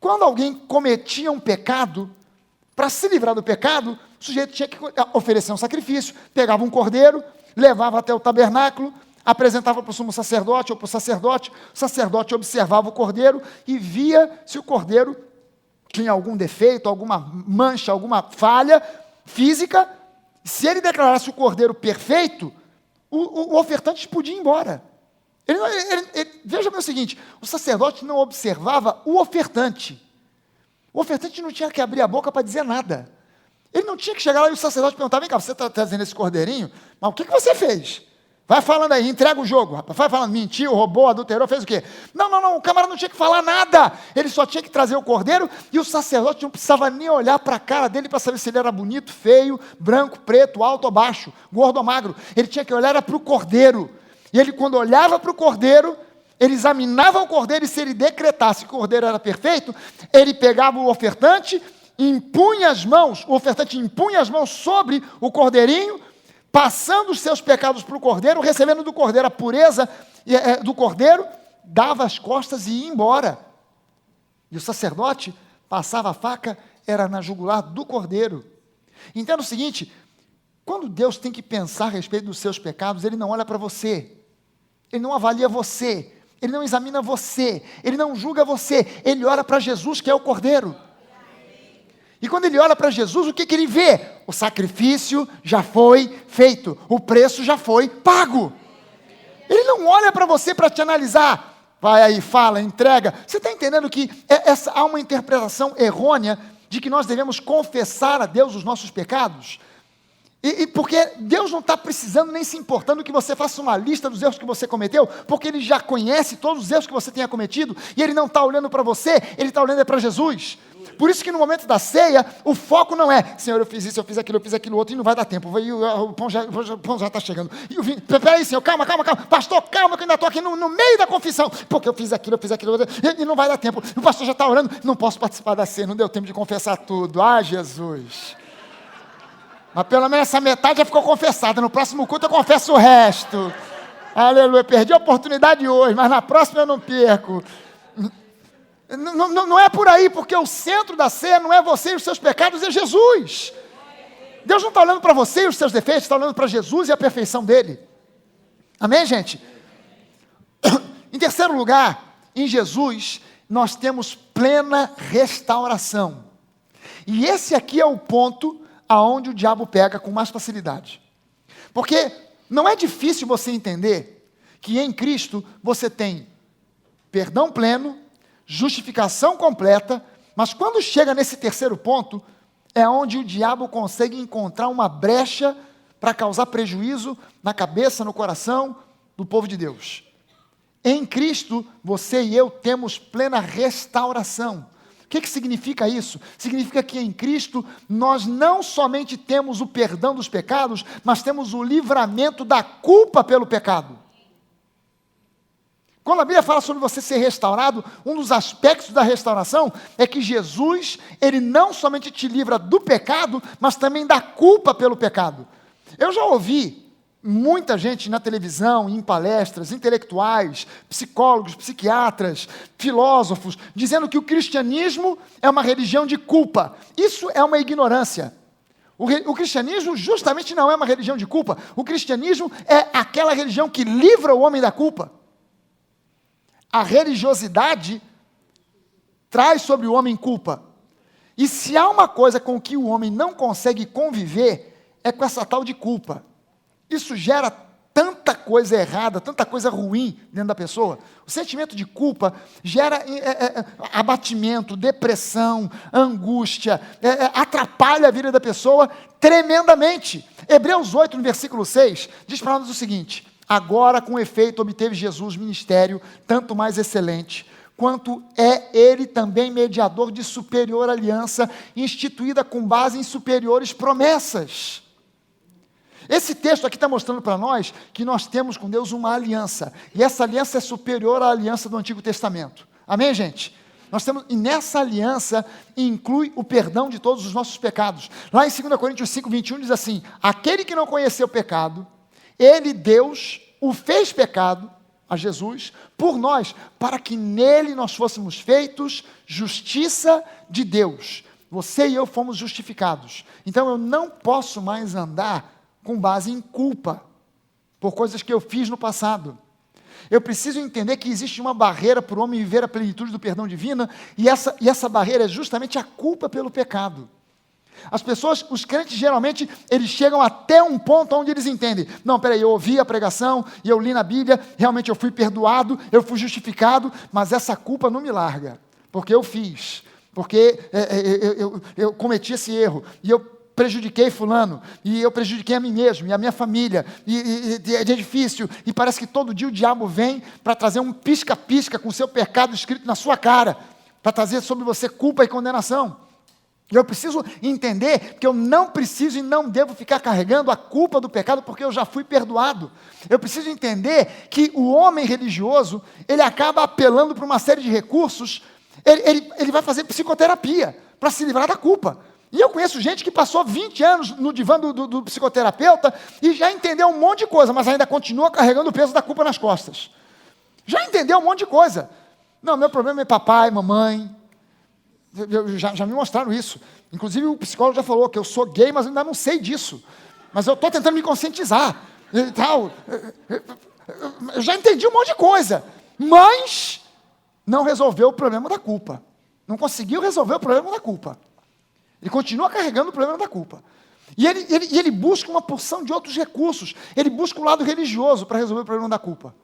Quando alguém cometia um pecado, para se livrar do pecado, o sujeito tinha que oferecer um sacrifício, pegava um cordeiro, levava até o tabernáculo, apresentava para o sumo sacerdote ou para o sacerdote observava o cordeiro e via se o cordeiro tinha algum defeito, alguma mancha, alguma falha física. Se ele declarasse o cordeiro perfeito, o ofertante podia ir embora. Veja bem o seguinte, o sacerdote não observava o ofertante. O ofertante não tinha que abrir a boca para dizer nada. Ele não tinha que chegar lá e o sacerdote perguntar, vem cá, você está trazendo esse cordeirinho, mas o que você fez? Vai falando aí, entrega o jogo, rapaz. Vai falando, mentiu, roubou, adulterou, fez o quê? Não, o camarada não tinha que falar nada. Ele só tinha que trazer o cordeiro e o sacerdote não precisava nem olhar para a cara dele para saber se ele era bonito, feio, branco, preto, alto ou baixo, gordo ou magro. Ele tinha que olhar para o cordeiro. E ele, quando olhava para o cordeiro, ele examinava o cordeiro e se ele decretasse que o cordeiro era perfeito, ele pegava o ofertante, o ofertante impunha as mãos sobre o cordeirinho, passando os seus pecados para o cordeiro, recebendo do cordeiro a pureza do cordeiro, dava as costas e ia embora. E o sacerdote passava a faca, era na jugular do cordeiro. Entenda o seguinte, quando Deus tem que pensar a respeito dos seus pecados, Ele não olha para você, Ele não avalia você, Ele não examina você, Ele não julga você, Ele olha para Jesus, que é o cordeiro. E quando ele olha para Jesus, o que ele vê? O sacrifício já foi feito, o preço já foi pago. Ele não olha para você para te analisar, vai aí, fala, entrega. Você está entendendo que há uma interpretação errônea de que nós devemos confessar a Deus os nossos pecados? E porque Deus não está precisando nem se importando que você faça uma lista dos erros que você cometeu, porque Ele já conhece todos os erros que você tenha cometido, e Ele não está olhando para você, Ele está olhando para Jesus. Por isso que no momento da ceia, o foco não é, Senhor, eu fiz isso, eu fiz aquilo outro, e não vai dar tempo, o pão já está chegando. E o vinho, peraí, Senhor, calma, pastor, calma, que eu ainda estou aqui no meio da confissão, porque eu fiz aquilo outro, e não vai dar tempo. O pastor já está orando, não posso participar da ceia, não deu tempo de confessar tudo. Ah, Jesus! Mas pelo menos essa metade já ficou confessada. No próximo culto eu confesso o resto. Aleluia, perdi a oportunidade hoje, mas na próxima eu não perco. Não é por aí, porque o centro da ceia não é você e os seus pecados, é Jesus. Deus não está olhando para você e os seus defeitos, está olhando para Jesus e a perfeição dele. Amém, gente? Em terceiro lugar, em Jesus, nós temos plena restauração. E esse aqui é o ponto aonde o diabo pega com mais facilidade. Porque não é difícil você entender que em Cristo você tem perdão pleno, justificação completa, mas quando chega nesse terceiro ponto, é onde o diabo consegue encontrar uma brecha para causar prejuízo na cabeça, no coração do povo de Deus. Em Cristo, você e eu temos plena restauração. O que significa isso? Significa que em Cristo nós não somente temos o perdão dos pecados, mas temos o livramento da culpa pelo pecado. Quando a Bíblia fala sobre você ser restaurado, um dos aspectos da restauração é que Jesus, ele não somente te livra do pecado, mas também da culpa pelo pecado. Eu já ouvi muita gente na televisão, em palestras, intelectuais, psicólogos, psiquiatras, filósofos, dizendo que o cristianismo é uma religião de culpa. Isso é uma ignorância. O cristianismo justamente não é uma religião de culpa. O cristianismo é aquela religião que livra o homem da culpa. A religiosidade traz sobre o homem culpa. E se há uma coisa com que o homem não consegue conviver, é com essa tal de culpa. Isso gera tanta coisa errada, tanta coisa ruim dentro da pessoa. O sentimento de culpa gera abatimento, depressão, angústia, atrapalha a vida da pessoa tremendamente. Hebreus 8, no versículo 6, diz para nós o seguinte: agora, com efeito, obteve Jesus ministério tanto mais excelente, quanto é ele também mediador de superior aliança, instituída com base em superiores promessas. Esse texto aqui está mostrando para nós que nós temos com Deus uma aliança, e essa aliança é superior à aliança do Antigo Testamento. Amém, gente? E nessa aliança inclui o perdão de todos os nossos pecados. Lá em 2 Coríntios 5, 21 diz assim: aquele que não conheceu o pecado, ele, Deus, o fez pecado, a Jesus, por nós, para que nele nós fôssemos feitos justiça de Deus. Você e eu fomos justificados. Então eu não posso mais andar com base em culpa, por coisas que eu fiz no passado. Eu preciso entender que existe uma barreira para o homem viver a plenitude do perdão divino, e essa barreira é justamente a culpa pelo pecado. As pessoas, os crentes geralmente, eles chegam até um ponto onde eles entendem: não, peraí, eu ouvi a pregação, e eu li na Bíblia, realmente eu fui perdoado, eu fui justificado, mas essa culpa não me larga, porque eu fiz, porque eu cometi esse erro, e eu prejudiquei fulano, e eu prejudiquei a mim mesmo, e a minha família, e é difícil, e parece que todo dia o diabo vem para trazer um pisca-pisca com o seu pecado escrito na sua cara, para trazer sobre você culpa e condenação. Eu preciso entender que eu não preciso e não devo ficar carregando a culpa do pecado, porque eu já fui perdoado. Eu preciso entender que o homem religioso, ele acaba apelando para uma série de recursos, ele vai fazer psicoterapia, para se livrar da culpa. E eu conheço gente que passou 20 anos no divã do psicoterapeuta e já entendeu um monte de coisa, mas ainda continua carregando o peso da culpa nas costas. Já entendeu um monte de coisa. Não, meu problema é papai, mamãe. Já me mostraram isso. Inclusive o psicólogo já falou que eu sou gay, mas ainda não sei disso. Mas eu estou tentando me conscientizar. E tal. Eu já entendi um monte de coisa. Mas não resolveu o problema da culpa. Não conseguiu resolver o problema da culpa. Ele continua carregando o problema da culpa. E ele busca uma porção de outros recursos. Ele busca o lado religioso para resolver o problema da culpa.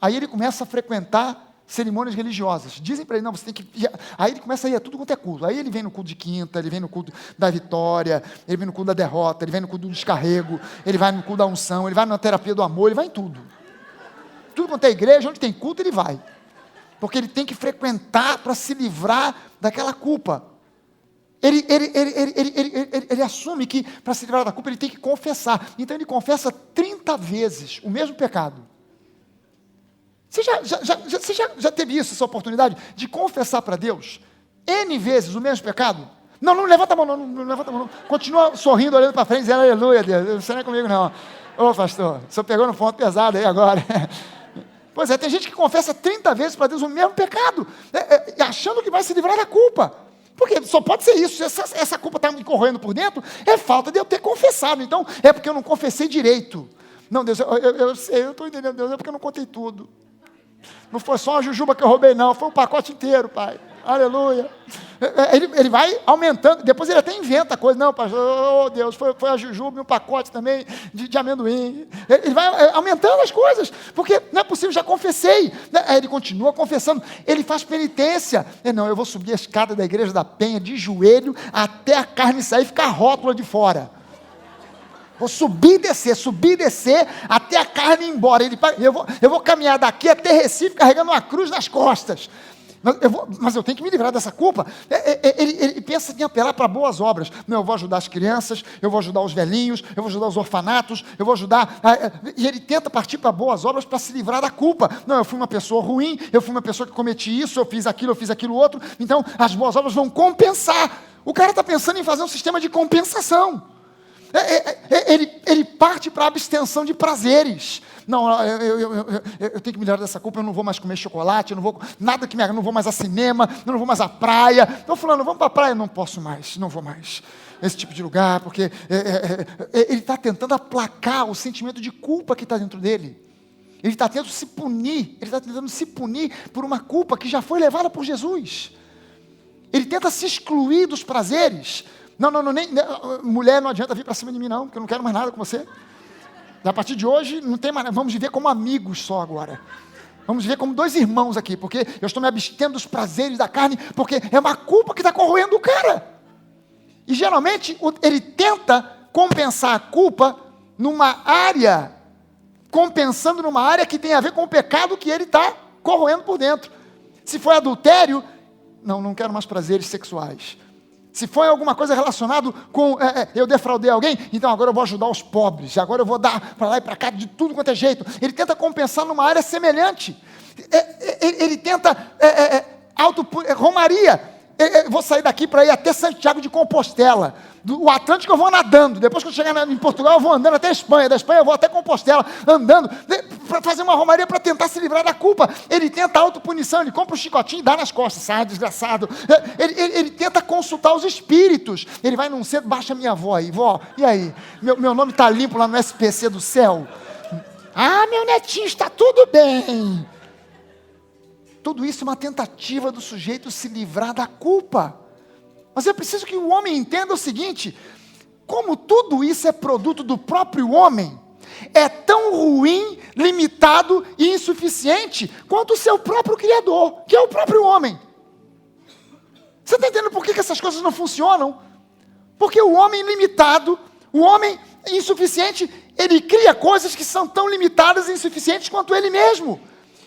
Aí ele começa a frequentar cerimônias religiosas. Dizem para ele: não, você tem que ir. Aí ele começa a ir a tudo quanto é culto. Aí ele vem no culto de quinta, ele vem no culto da vitória, ele vem no culto da derrota, ele vem no culto do descarrego, ele vai no culto da unção, ele vai na terapia do amor, ele vai em tudo. Tudo quanto é igreja, onde tem culto, ele vai. Porque ele tem que frequentar para se livrar daquela culpa. Ele assume que para se livrar da culpa ele tem que confessar. Então ele confessa 30 vezes o mesmo pecado. Você já teve isso, essa oportunidade de confessar para Deus N vezes o mesmo pecado? Não levanta a mão, não levanta a mão. Não. Continua sorrindo, olhando para frente, dizendo: aleluia, Deus, você não é comigo não. Ô pastor, o senhor pegou no ponto pesado aí agora. Pois é, tem gente que confessa 30 vezes para Deus o mesmo pecado, achando que vai se livrar da culpa. Porque só pode ser isso. Se essa culpa está me corroendo por dentro, é falta de eu ter confessado. Então, é porque eu não confessei direito. Não, Deus, eu estou entendendo, Deus, é porque eu não contei tudo. Não foi só uma jujuba que eu roubei, não. Foi um pacote inteiro, pai. Aleluia. Ele vai aumentando. Depois ele até inventa coisa. Não, pastor, oh Deus, foi a jujuba e um pacote também de amendoim. Ele vai aumentando as coisas. Porque não é possível, já confessei. Ele continua confessando. Ele faz penitência. Não, eu vou subir a escada da igreja da Penha de joelho até a carne sair e ficar rótula de fora. Vou subir e descer, até a carne ir embora. Eu vou caminhar daqui até Recife carregando uma cruz nas costas. Mas eu tenho que me livrar dessa culpa. Ele pensa em apelar para boas obras. Não, eu vou ajudar as crianças, eu vou ajudar os velhinhos, eu vou ajudar os orfanatos, eu vou ajudar... E ele tenta partir para boas obras para se livrar da culpa. Não, eu fui uma pessoa ruim, eu fui uma pessoa que cometi isso, eu fiz aquilo outro. Então, as boas obras vão compensar. O cara está pensando em fazer um sistema de compensação. Ele parte para a abstenção de prazeres. Não, eu tenho que me livrar dessa culpa, eu não vou mais comer chocolate, eu não vou, nada que me não vou mais a cinema, eu não vou mais à praia. Então, fulano, vamos para a praia? Não posso mais, não vou mais. Esse tipo de lugar, porque ele está tentando aplacar o sentimento de culpa que está dentro dele. Ele está tentando se punir por uma culpa que já foi levada por Jesus. Ele tenta se excluir dos prazeres. Não, mulher, não adianta vir para cima de mim não, porque eu não quero mais nada com você. A partir de hoje, não tem mais, vamos viver como amigos só agora. Vamos viver como dois irmãos aqui, porque eu estou me abstendo dos prazeres da carne, porque é uma culpa que está corroendo o cara. E geralmente, ele tenta compensar a culpa compensando numa área que tem a ver com o pecado que ele está corroendo por dentro. Se foi adultério, não quero mais prazeres sexuais. Se foi alguma coisa relacionada com eu defraudei alguém, então agora eu vou ajudar os pobres, agora eu vou dar para lá e para cá de tudo quanto é jeito. Ele tenta compensar numa área semelhante. Ele tenta romaria. Vou sair daqui para ir até Santiago de Compostela. O Atlântico eu vou nadando. Depois que eu chegar em Portugal, eu vou andando até a Espanha. Da Espanha eu vou até Compostela, andando, para fazer uma romaria para tentar se livrar da culpa. Ele tenta autopunição, ele compra um chicotinho e dá nas costas. Sai, desgraçado. Ele tenta consultar os espíritos. Ele vai num centro, baixa minha avó aí. Vó, e aí? Meu nome está limpo lá no SPC do céu? Ah, meu netinho, está tudo bem. Tudo isso é uma tentativa do sujeito se livrar da culpa. Mas é preciso que o homem entenda o seguinte: como tudo isso é produto do próprio homem, é tão ruim, limitado e insuficiente quanto o seu próprio Criador, que é o próprio homem. Você está entendendo por que essas coisas não funcionam? Porque o homem limitado, o homem insuficiente, ele cria coisas que são tão limitadas e insuficientes quanto ele mesmo.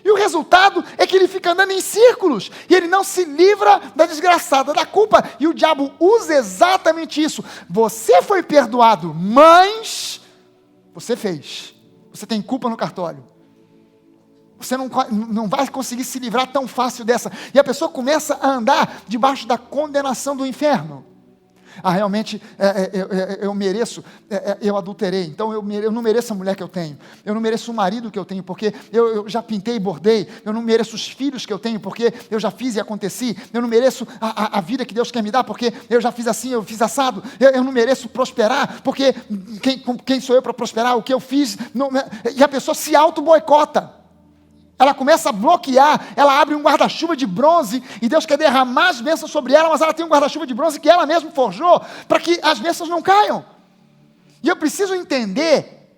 E o resultado é que ele fica andando em círculos, e ele não se livra da desgraçada, da culpa. E o diabo usa exatamente isso. Você foi perdoado, mas você fez. Você tem culpa no cartório. Você não vai conseguir se livrar tão fácil dessa. E a pessoa começa a andar debaixo da condenação do inferno. Realmente, eu mereço, eu adulterei, então eu não mereço a mulher que eu tenho, eu não mereço o marido que eu tenho, porque eu já pintei e bordei, eu não mereço os filhos que eu tenho, porque eu já fiz e aconteci, eu não mereço a vida que Deus quer me dar, porque eu já fiz assim, eu fiz assado, eu não mereço prosperar, porque quem sou eu para prosperar, o que eu fiz, e a pessoa se auto-boicota. Ela começa a bloquear, ela abre um guarda-chuva de bronze, e Deus quer derramar as bênçãos sobre ela, mas ela tem um guarda-chuva de bronze que ela mesma forjou, para que as bênçãos não caiam. E eu preciso entender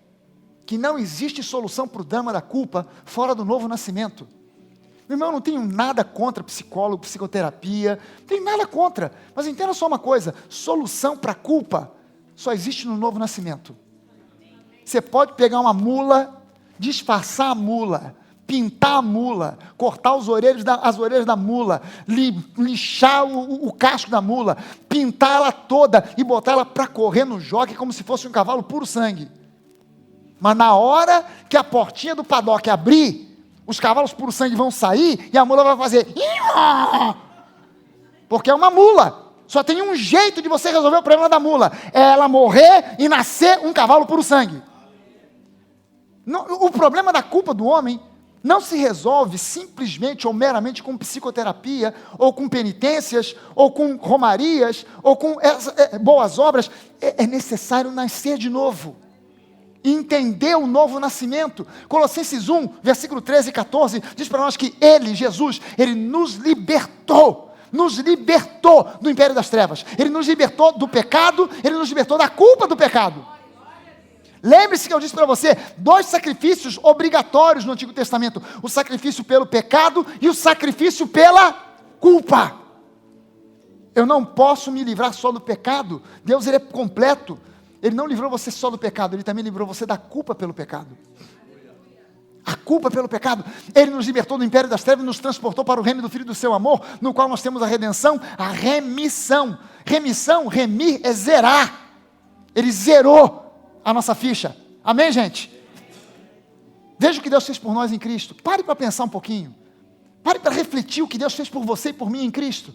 que não existe solução para o drama da culpa fora do novo nascimento. Meu irmão, eu não tenho nada contra psicólogo, psicoterapia, não tenho nada contra, mas entenda só uma coisa: solução para a culpa só existe no novo nascimento. Você pode pegar uma mula, disfarçar a mula, pintar a mula, cortar as orelhas da mula, lixar o casco da mula, pintar ela toda e botar ela para correr no jockey como se fosse um cavalo puro sangue. Mas na hora que a portinha do paddock abrir, os cavalos puro sangue vão sair e a mula vai fazer... Porque é uma mula. Só tem um jeito de você resolver o problema da mula: é ela morrer e nascer um cavalo puro sangue. O problema da culpa do homem não se resolve simplesmente ou meramente com psicoterapia, ou com penitências, ou com romarias, ou com boas obras. É necessário nascer de novo. entender o novo nascimento. Colossenses 1, versículo 13 e 14, diz para nós que Ele, Jesus, Ele nos libertou do império das trevas, Ele nos libertou do pecado, Ele nos libertou da culpa do pecado. Lembre-se que eu disse para você, 2 sacrifícios obrigatórios no Antigo Testamento, o sacrifício pelo pecado e o sacrifício pela culpa. Eu não posso me livrar só do pecado. Deus, Ele é completo. Ele não livrou você só do pecado, Ele também livrou você da culpa pelo pecado. A culpa pelo pecado. Ele nos libertou do império das trevas e nos transportou para o reino do Filho do seu amor, no qual nós temos a redenção, a remissão. Remir é zerar. Ele zerou a nossa ficha. Amém, gente? Veja o que Deus fez por nós em Cristo. Pare para pensar um pouquinho. Pare para refletir o que Deus fez por você e por mim em Cristo.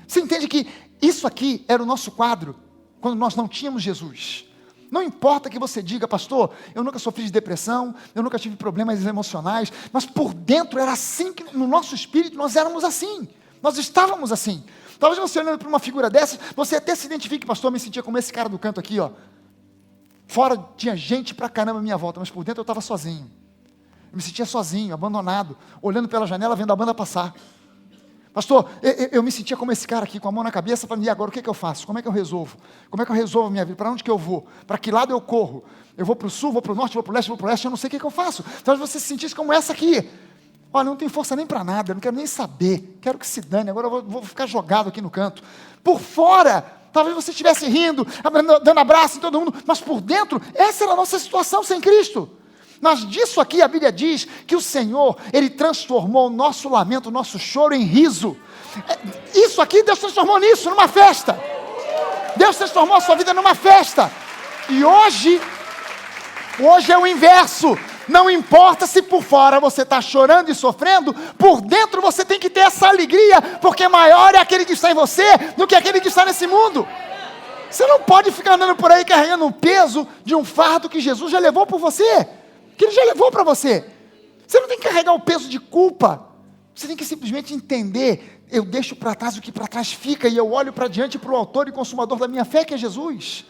Você entende que isso aqui era o nosso quadro quando nós não tínhamos Jesus? Não importa que você diga, pastor, eu nunca sofri de depressão, eu nunca tive problemas emocionais, mas por dentro era assim, que no nosso espírito nós éramos assim, nós estávamos assim. Talvez você olhando para uma figura dessa, você até se identifique, pastor, eu me sentia como esse cara do canto aqui, ó. Fora tinha gente pra caramba à minha volta, mas por dentro eu estava sozinho. Eu me sentia sozinho, abandonado, olhando pela janela, vendo a banda passar. Pastor, eu me sentia como esse cara aqui, com a mão na cabeça, falando, e agora o que eu faço? Como é que eu resolvo? Como é que eu resolvo a minha vida? Para onde que eu vou? Para que lado eu corro? Eu vou para o sul, vou para o norte, vou para o leste, vou para o oeste, eu não sei o que eu faço. Talvez você se sentisse como essa aqui. Olha, não tenho força nem para nada, eu não quero nem saber, quero que se dane, agora eu vou ficar jogado aqui no canto. Por fora, talvez você estivesse rindo, dando abraço em todo mundo, mas por dentro, essa era a nossa situação sem Cristo. Mas disso aqui a Bíblia diz que o Senhor, Ele transformou o nosso lamento, o nosso choro em riso. Isso aqui Deus transformou nisso, numa festa. Deus transformou a sua vida numa festa. E hoje é o inverso. Não importa se por fora você está chorando e sofrendo, por dentro você tem que ter essa alegria, porque maior é aquele que está em você do que aquele que está nesse mundo. Você não pode ficar andando por aí carregando um peso de um fardo que Jesus já levou por você, que Ele já levou para você. Você não tem que carregar o peso de culpa. Você tem que simplesmente entender, eu deixo para trás o que para trás fica, e eu olho para diante para o autor e consumador da minha fé, que é Jesus.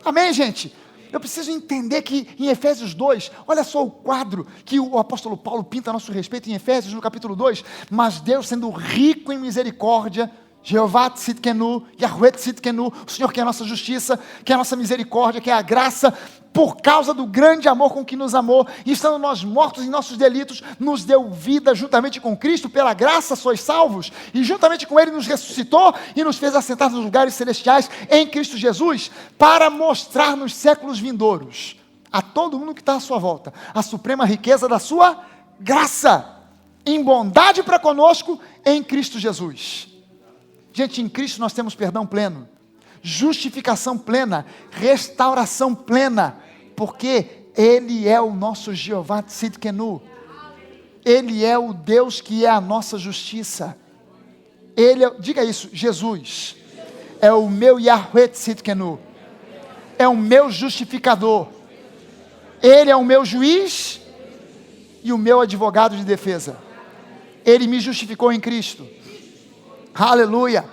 Amém, gente? Eu preciso entender que em Efésios 2, olha só o quadro que o apóstolo Paulo pinta a nosso respeito em Efésios, no capítulo 2, mas Deus sendo rico em misericórdia, Jeová Tzidkenu, Yahweh Tzidkenu, o Senhor que é a nossa justiça, que é a nossa misericórdia, que é a graça, por causa do grande amor com que nos amou, e estando nós mortos em nossos delitos, nos deu vida juntamente com Cristo, pela graça sois salvos, e juntamente com Ele nos ressuscitou, e nos fez assentar nos lugares celestiais, em Cristo Jesus, para mostrar nos séculos vindouros, a todo mundo que está à sua volta, a suprema riqueza da sua graça, em bondade para conosco, em Cristo Jesus. Gente, em Cristo nós temos perdão pleno, justificação plena, restauração plena, porque Ele é o nosso Jeová Tzidkenu, Ele é o Deus que é a nossa justiça, Ele é, diga isso, Jesus, é o meu Yahweh Tzidkenu, é o meu justificador, Ele é o meu juiz e o meu advogado de defesa, Ele me justificou em Cristo, aleluia.